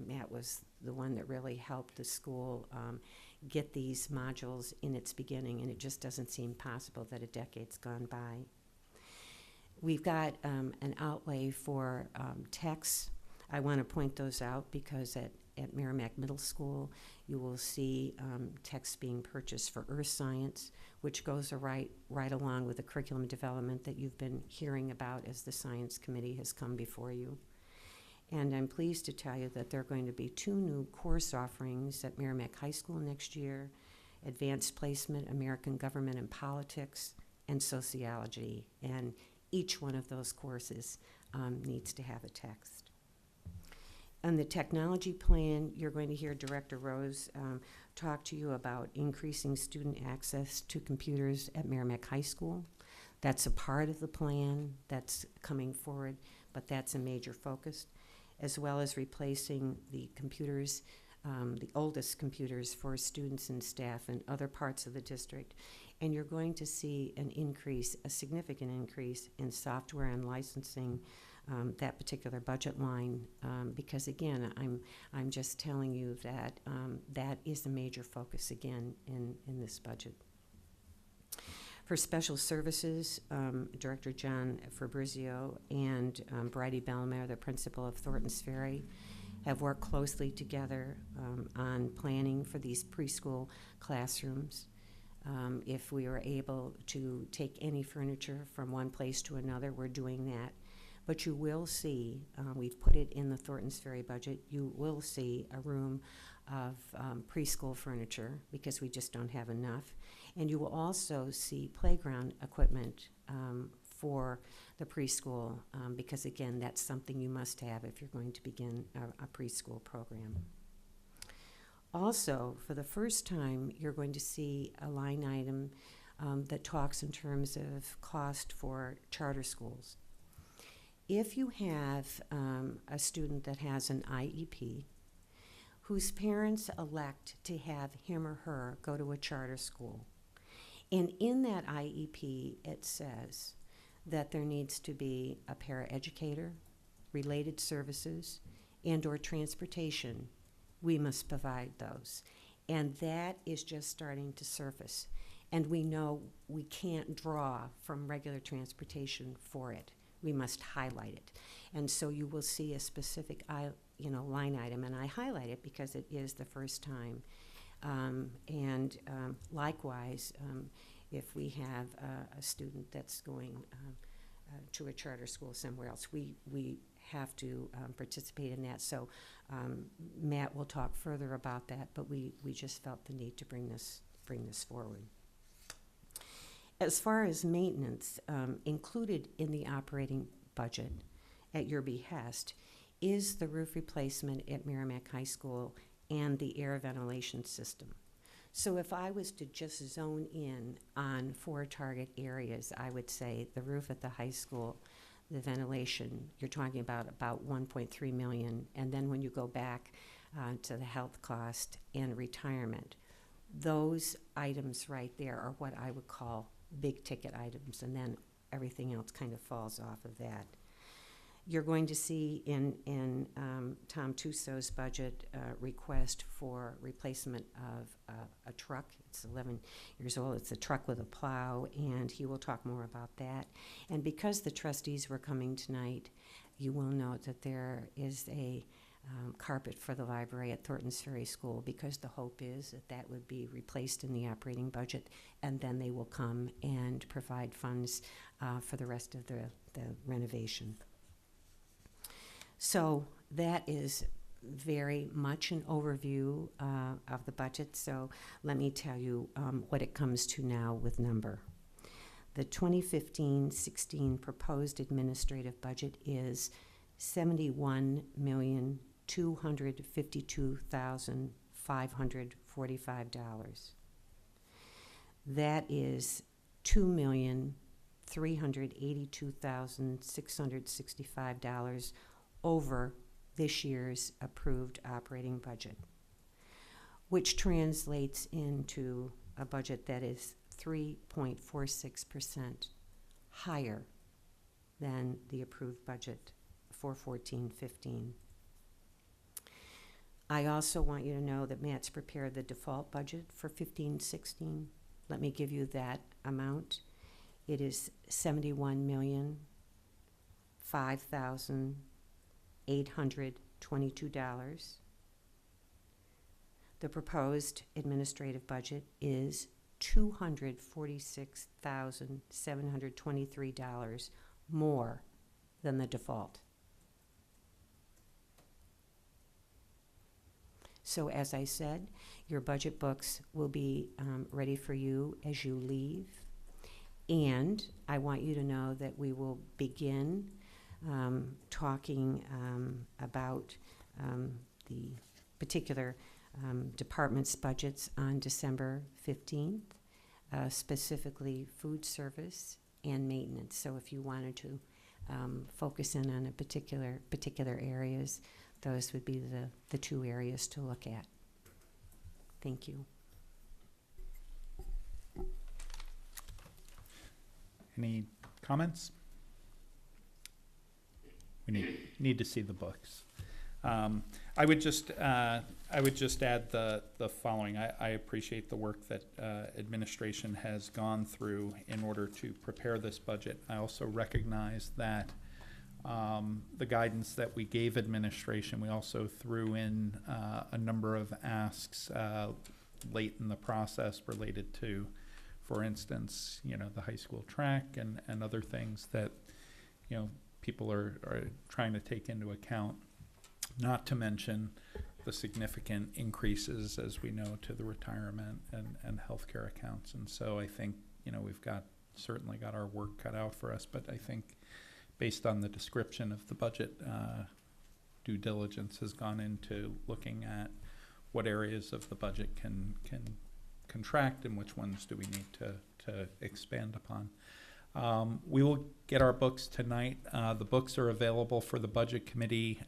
Matt was the one that really helped the school get these modules in its beginning, and it just doesn't seem possible that a decade's gone by. We've got an outlay for texts. I want to point those out because at Merrimack Middle School, you will see texts being purchased for earth science, which goes right along with the curriculum development that you've been hearing about as the Science Committee has come before you. And I'm pleased to tell you that there are going to be 2 new course offerings at Merrimack High School next year: Advanced Placement, American Government and Politics, and Sociology. And each one of those courses needs to have a text. On the technology plan, you're going to hear Director Rose talk to you about increasing student access to computers at Merrimack High School. That's a part of the plan that's coming forward, but that's a major focus, as well as replacing the computers, the oldest computers for students and staff in other parts of the district. And you're going to see an increase, a significant increase in software and licensing, that particular budget line, because again, I'm just telling you that that is a major focus again in this budget. For special services, Director John Fabrizio and Bridie Bellemare, the principal of Thornton's Ferry, have worked closely together on planning for these preschool classrooms. If we were able to take any furniture from one place to another, we're doing that. But you will see, we've put it in the Thornton's Ferry budget, you will see a room of preschool furniture because we just don't have enough. And you will also see playground equipment for the preschool because, again, that's something you must have if you're going to begin a preschool program. Also, for the first time, you're going to see a line item that talks in terms of cost for charter schools. If you have a student that has an IEP whose parents elect to have him or her go to a charter school, and in that IEP it says that there needs to be a paraeducator, related services, and/or transportation, we must provide those. And that is just starting to surface. and we know we can't draw from regular transportation for it. We must highlight it. And so you will see a specific line item, and I highlight it because it is the first time. Likewise, if we have a student that's going to a charter school somewhere else, we have to participate in that. So Matt will talk further about that, but we just felt the need to bring this forward. As far as maintenance, included in the operating budget at your behest is the roof replacement at Merrimack High School and the air ventilation system. So if I was to just zone in on 4 target areas, I would say the roof at the high school, the ventilation, you're talking about 1.3 million, and then when you go back to the health cost and retirement, those items right there are what I would call big ticket items, and then everything else kind of falls off of that. You're going to see in Tom Tusso's budget request for replacement of a truck. It's 11 years old. It's a truck with a plow, and he will talk more about that. And because the trustees were coming tonight, you will note that there is a carpet for the library at Thornton's Ferry School, because the hope is that that would be replaced in the operating budget, and then they will come and provide funds for the rest of the renovation. So that is very much an overview of the budget. So let me tell you what it comes to now with number. The 2015-16 proposed administrative budget is $71,252,545. That is $2,382,665 over this year's approved operating budget, which translates into a budget that is 3.46% higher than the approved budget for 14-15. I also want you to know that Matt's prepared the default budget for 15-16. Let me give you that amount. It is $71,005,822. The proposed administrative budget is $246,723 more than the default. So as I said, your budget books will be ready for you as you leave. And I want you to know that we will begin talking about the particular department's budgets on December 15th, specifically food service and maintenance. So if you wanted to focus in on a particular areas, those would be the 2 areas to look at. Thank you. Any comments? We need to see the books. I would just add the following. I appreciate the work that administration has gone through in order to prepare this budget. I also recognize that the guidance that we gave administration, we also threw in a number of asks late in the process related to, for instance, the high school track and other things that, people are trying to take into account, not to mention the significant increases, as we know, to the retirement and healthcare accounts. And so I think, we've certainly got our work cut out for us, but I think based on the description of the budget, due diligence has gone into looking at what areas of the budget can contract and which ones do we need to expand upon. We will get our books tonight. The books are available for the budget committee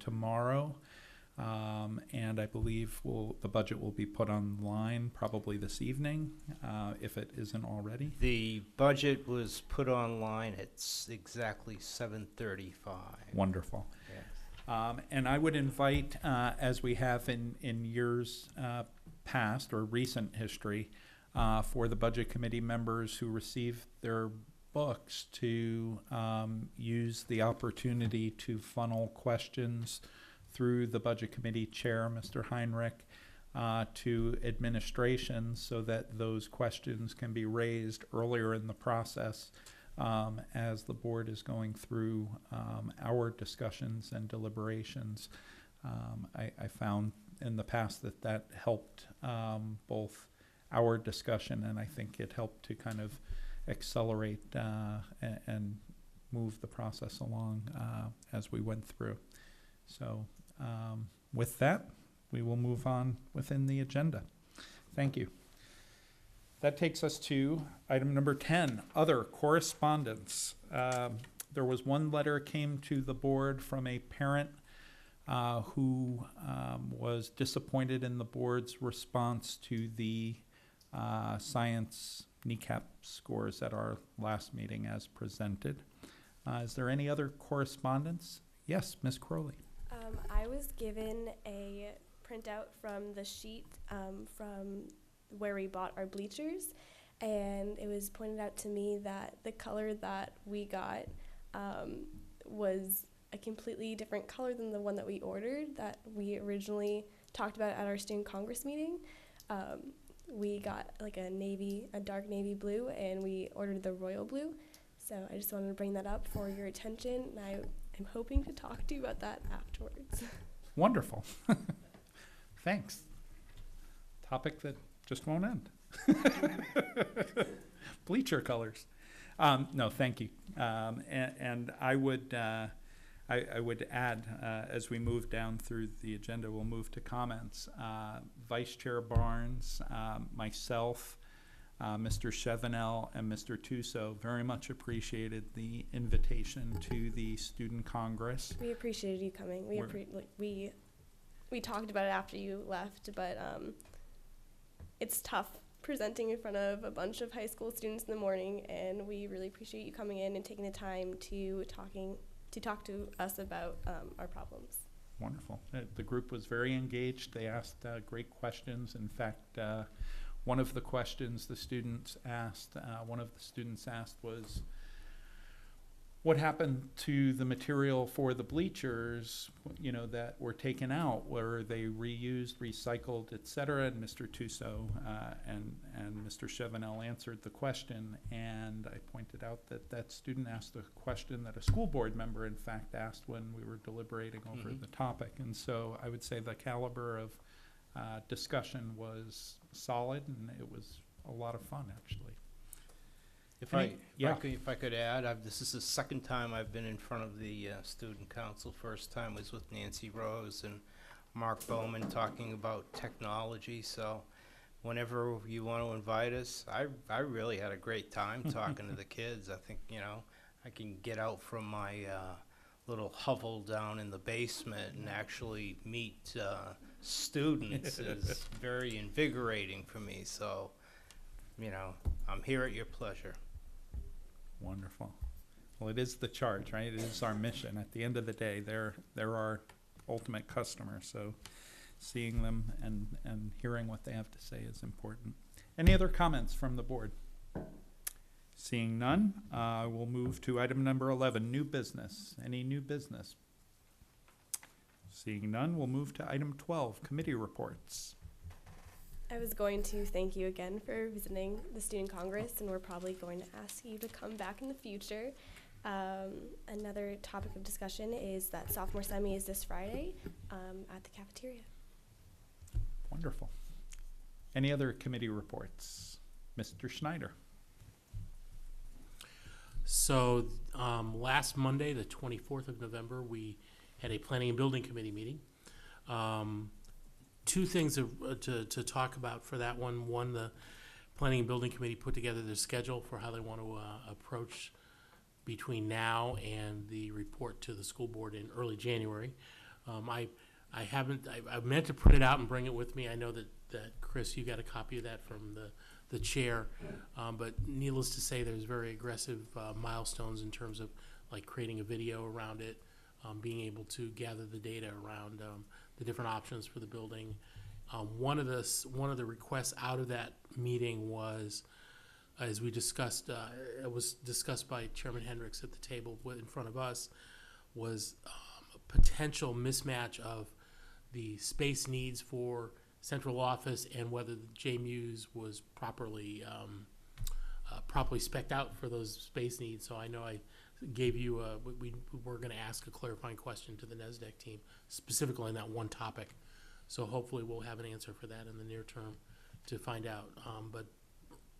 tomorrow, and I believe the budget will be put online probably this evening, if it isn't already. The budget was put online at exactly 7:35. Wonderful. Yes. And I would invite, as we have in years past or recent history, for the Budget Committee members who received their books to use the opportunity to funnel questions through the Budget Committee Chair, Mr. Heinrich, to administration so that those questions can be raised earlier in the process as the board is going through our discussions and deliberations. I found in the past that helped both our discussion, and I think it helped to kind of accelerate and move the process along as we went through. So with that, we will move on within the agenda. Thank you. That takes us to item number 10, other correspondence. There was one letter came to the board from a parent who was disappointed in the board's response to the science kneecap scores at our last meeting as presented. Is there any other correspondence? Yes, Ms. Crowley. I was given a printout from the sheet from where we bought our bleachers, and it was pointed out to me that the color that we got was a completely different color than the one that we ordered, that we originally talked about at our student congress meeting. We got like a dark navy blue, and we ordered the royal blue. So I just wanted to bring that up for your attention, and I am hoping to talk to you about that afterwards. Wonderful. Thanks. Topic that just won't end. Bleacher colors. No, thank you. And I would add, as we move down through the agenda, we'll move to comments. Vice Chair Barnes, myself, Mr. Chevenel, and Mr. Tuso very much appreciated the invitation to the Student Congress. We appreciated you coming. We talked about it after you left, but it's tough presenting in front of a bunch of high school students in the morning, and we really appreciate you coming in and taking the time to talk to us about our problems. Wonderful. The group was very engaged. They asked great questions. In fact, one of the questions the students asked, was, what happened to the material for the bleachers, that were taken out? Were they reused, recycled, et cetera? And Mr. Tuso and Mr. Chevenel answered the question, and I pointed out that student asked a question that a school board member, in fact, asked when we were deliberating over the topic. And so I would say the caliber of discussion was solid, and it was a lot of fun, actually. If I could add, this is the second time I've been in front of the student council. First time was with Nancy Rose and Mark Bowman talking about technology. So whenever you want to invite us, I really had a great time talking to the kids. I think, I can get out from my little hovel down in the basement and actually meet students is very invigorating for me. So, I'm here at your pleasure. Wonderful. Well, it is the charge, right? It is our mission. At the end of the day, they're our ultimate customer. So seeing them and hearing what they have to say is important. Any other comments from the board? Seeing none, we'll move to item number 11, new business. Any new business? Seeing none, we'll move to item 12, committee reports. I was going to thank you again for visiting the Student Congress, and we're probably going to ask you to come back in the future. Another topic of discussion is that sophomore semi is this Friday at the cafeteria. Wonderful. Any other committee reports? Mr. Schneider. So last Monday, the 24th of November, we had a Planning and Building Committee meeting. Two things to talk about for that one. One, the Planning and Building Committee put together their schedule for how they want to approach between now and the report to the school board in early January. I meant to print it out and bring it with me. I know that Chris, you got a copy of that from the chair, but needless to say, there's very aggressive milestones in terms of like creating a video around it, being able to gather the data around the different options for the building, One of the requests out of that meeting was, as we discussed, it was discussed by Chairman Hendricks at the table in front of us, was a potential mismatch of the space needs for central office and whether the JMU's was properly spec'd out for those space needs. So I know I gave you we're going to ask a clarifying question to the NESDEC team specifically on that one topic. So hopefully we'll have an answer for that in the near term to find out. But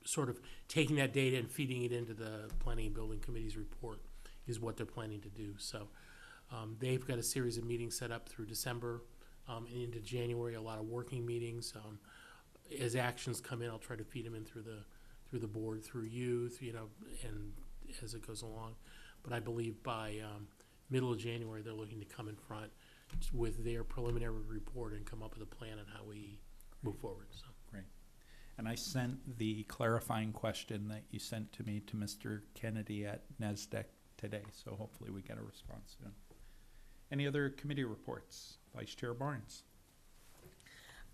sort of taking that data and feeding it into the Planning and Building Committee's report is what they're planning to do. So they've got a series of meetings set up through December and into January, a lot of working meetings. As actions come in, I'll try to feed them in through the board, through you, and as it goes along. But I believe by middle of January, they're looking to come in front with their preliminary report and come up with a plan on how we move forward. So. Great. And I sent the clarifying question that you sent to me to Mr. Kennedy at NESDEC today, so hopefully we get a response soon. Any other committee reports? Vice Chair Barnes.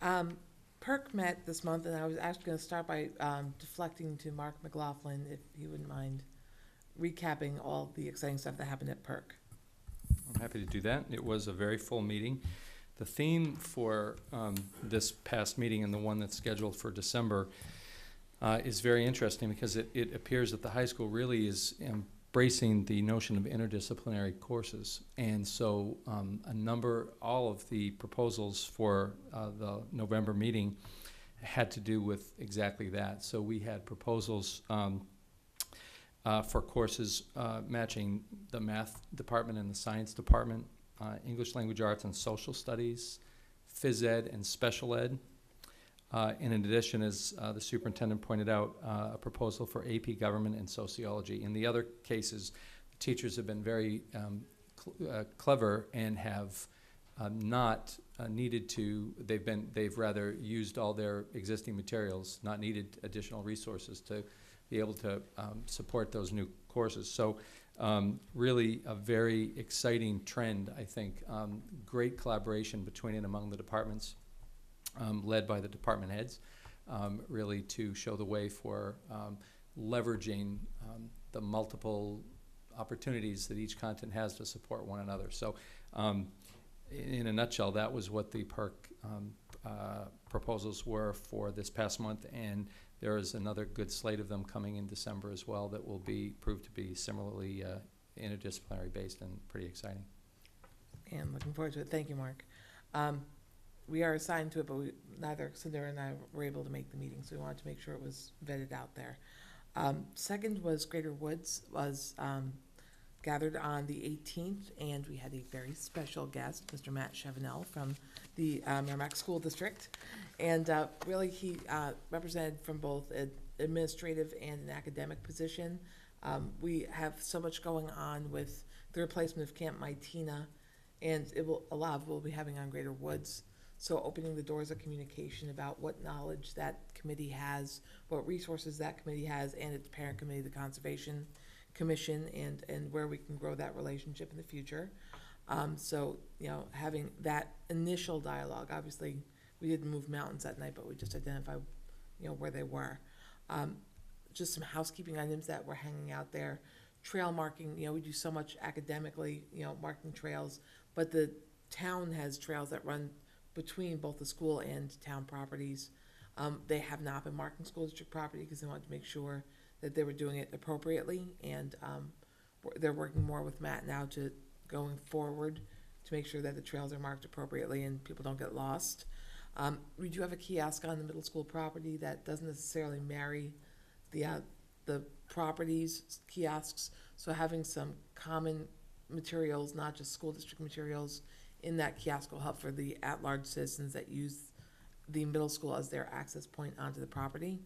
PERC met this month, and I was actually going to start by deflecting to Mark McLaughlin, if he wouldn't mind recapping all the exciting stuff that happened at PERC. I'm happy to do that. It was a very full meeting. The theme for this past meeting and the one that's scheduled for December is very interesting because it appears that the high school really is embracing the notion of interdisciplinary courses. And so all of the proposals for the November meeting had to do with exactly that. So we had proposals for courses matching the math department and the science department, English language arts and social studies, phys ed and special ed. In addition, as the superintendent pointed out, a proposal for AP government and sociology. In the other cases, the teachers have been very clever and have not needed to, they've rather used all their existing materials, not needed additional resources to be able to support those new courses. So really a very exciting trend, I think. Great collaboration between and among the departments, led by the department heads, really to show the way for leveraging the multiple opportunities that each content has to support one another. So in a nutshell, that was what the PERC proposals were for this past month, and there is another good slate of them coming in December as well that will be proved to be similarly interdisciplinary based and pretty exciting. And looking forward to it. Thank you, Mark. We are assigned to it, but neither Cinder and I were able to make the meeting, so we wanted to make sure it was vetted out there. Second was Greater Woods was gathered on the 18th, and we had a very special guest, Mr. Matt Chevenel from the Merrimack School District. And really he represented from both an administrative and an academic position. We have so much going on with the replacement of Camp Mytina, and a lot of it we'll be having on Greater Woods. So opening the doors of communication about what knowledge that committee has, what resources that committee has, and its parent committee, the Conservation Commission, and where we can grow that relationship in the future. So, having that initial dialogue, obviously we didn't move mountains that night, but we just identified, where they were. Just some housekeeping items that were hanging out there. Trail marking, we do so much academically, marking trails, but the town has trails that run between both the school and town properties. They have not been marking school district property because they wanted to make sure that they were doing it appropriately, and they're working more with Matt now to going forward to make sure that the trails are marked appropriately and people don't get lost. We do have a kiosk on the middle school property that doesn't necessarily marry the properties kiosks, so having some common materials, not just school district materials, in that kiosk will help for the at-large citizens that use the middle school as their access point onto the property.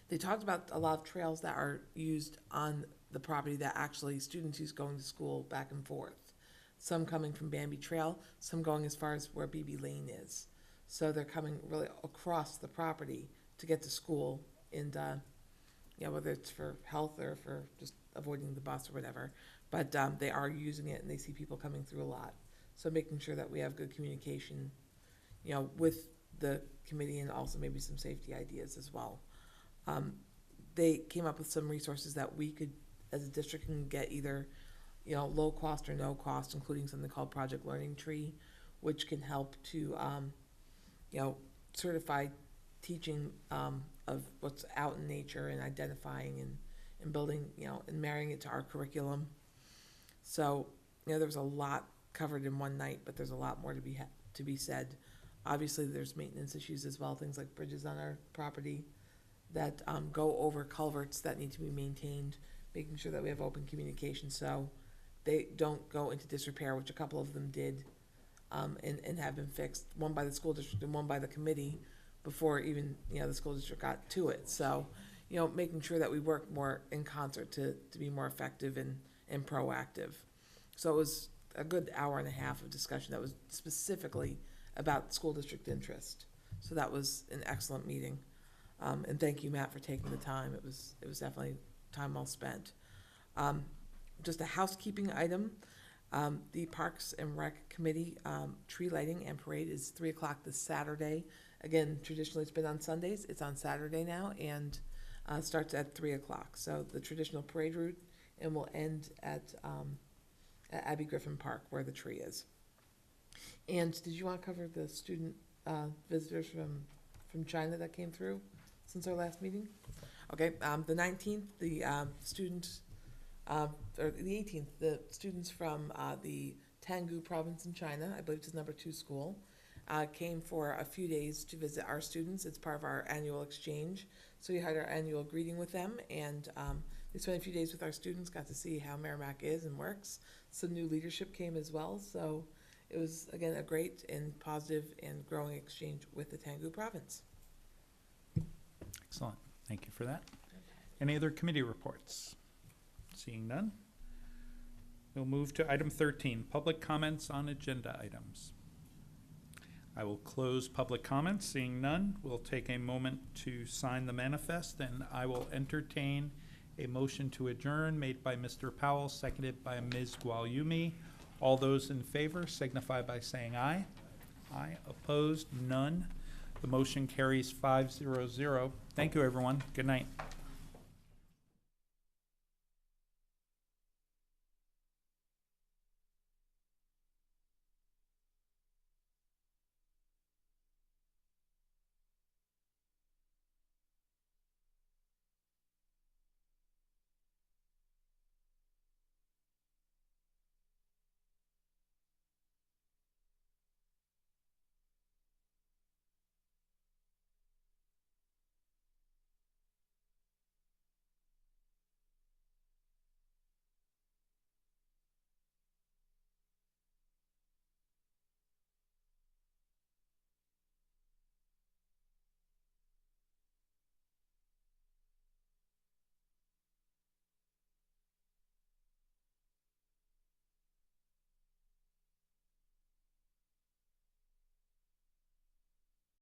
They talked about a lot of trails that are used on the property that actually students use going to school back and forth. Some coming from Bambi Trail, some going as far as where BB Lane is. So they're coming really across the property to get to school, and whether it's for health or for just avoiding the bus or whatever. But they are using it, and they see people coming through a lot. So making sure that we have good communication, with the committee and also maybe some safety ideas as well. They came up with some resources that we could, as a district, can get either, low cost or no cost, including something called Project Learning Tree, which can help to, certify teaching of what's out in nature and identifying and building, and marrying it to our curriculum. So, there was a lot covered in one night, but there's a lot more to be said. Obviously, there's maintenance issues as well, things like bridges on our property that go over culverts that need to be maintained, making sure that we have open communication so they don't go into disrepair, which a couple of them did, and have been fixed, one by the school district and one by the committee before even, the school district got to it. So, making sure that we work more in concert to be more effective and proactive. So it was a good hour and a half of discussion that was specifically about school district interest. So that was an excellent meeting. And thank you, Matt, for taking the time. It was definitely time well spent. Just a housekeeping item. The Parks and Rec Committee tree lighting and parade is 3 o'clock this Saturday. Again, traditionally it's been on Sundays. It's on Saturday now and starts at 3 o'clock. So the traditional parade route, and will end at Abbey Griffin Park where the tree is. And did you want to cover the student visitors from China that came through since our last meeting? Okay, the 19th, the students, or the 18th, the students from the Tanggu province in China, I believe it's number 2 school, came for a few days to visit our students. It's part of our annual exchange. So we had our annual greeting with them, and they spent a few days with our students, got to see how Merrimack is and works. Some new leadership came as well. So it was, again, a great and positive and growing exchange with the Tanggu province. Excellent. Thank you for that. Any other committee reports? Seeing none, we'll move to item 13, public comments on agenda items. I will close public comments. Seeing none, we'll take a moment to sign the manifest, and I will entertain a motion to adjourn made by Mr. Powell, seconded by Ms. Gualyumi. All those in favor signify by saying aye. Aye. Opposed? None. The motion carries 5-0-0. Thank you, everyone. Good night.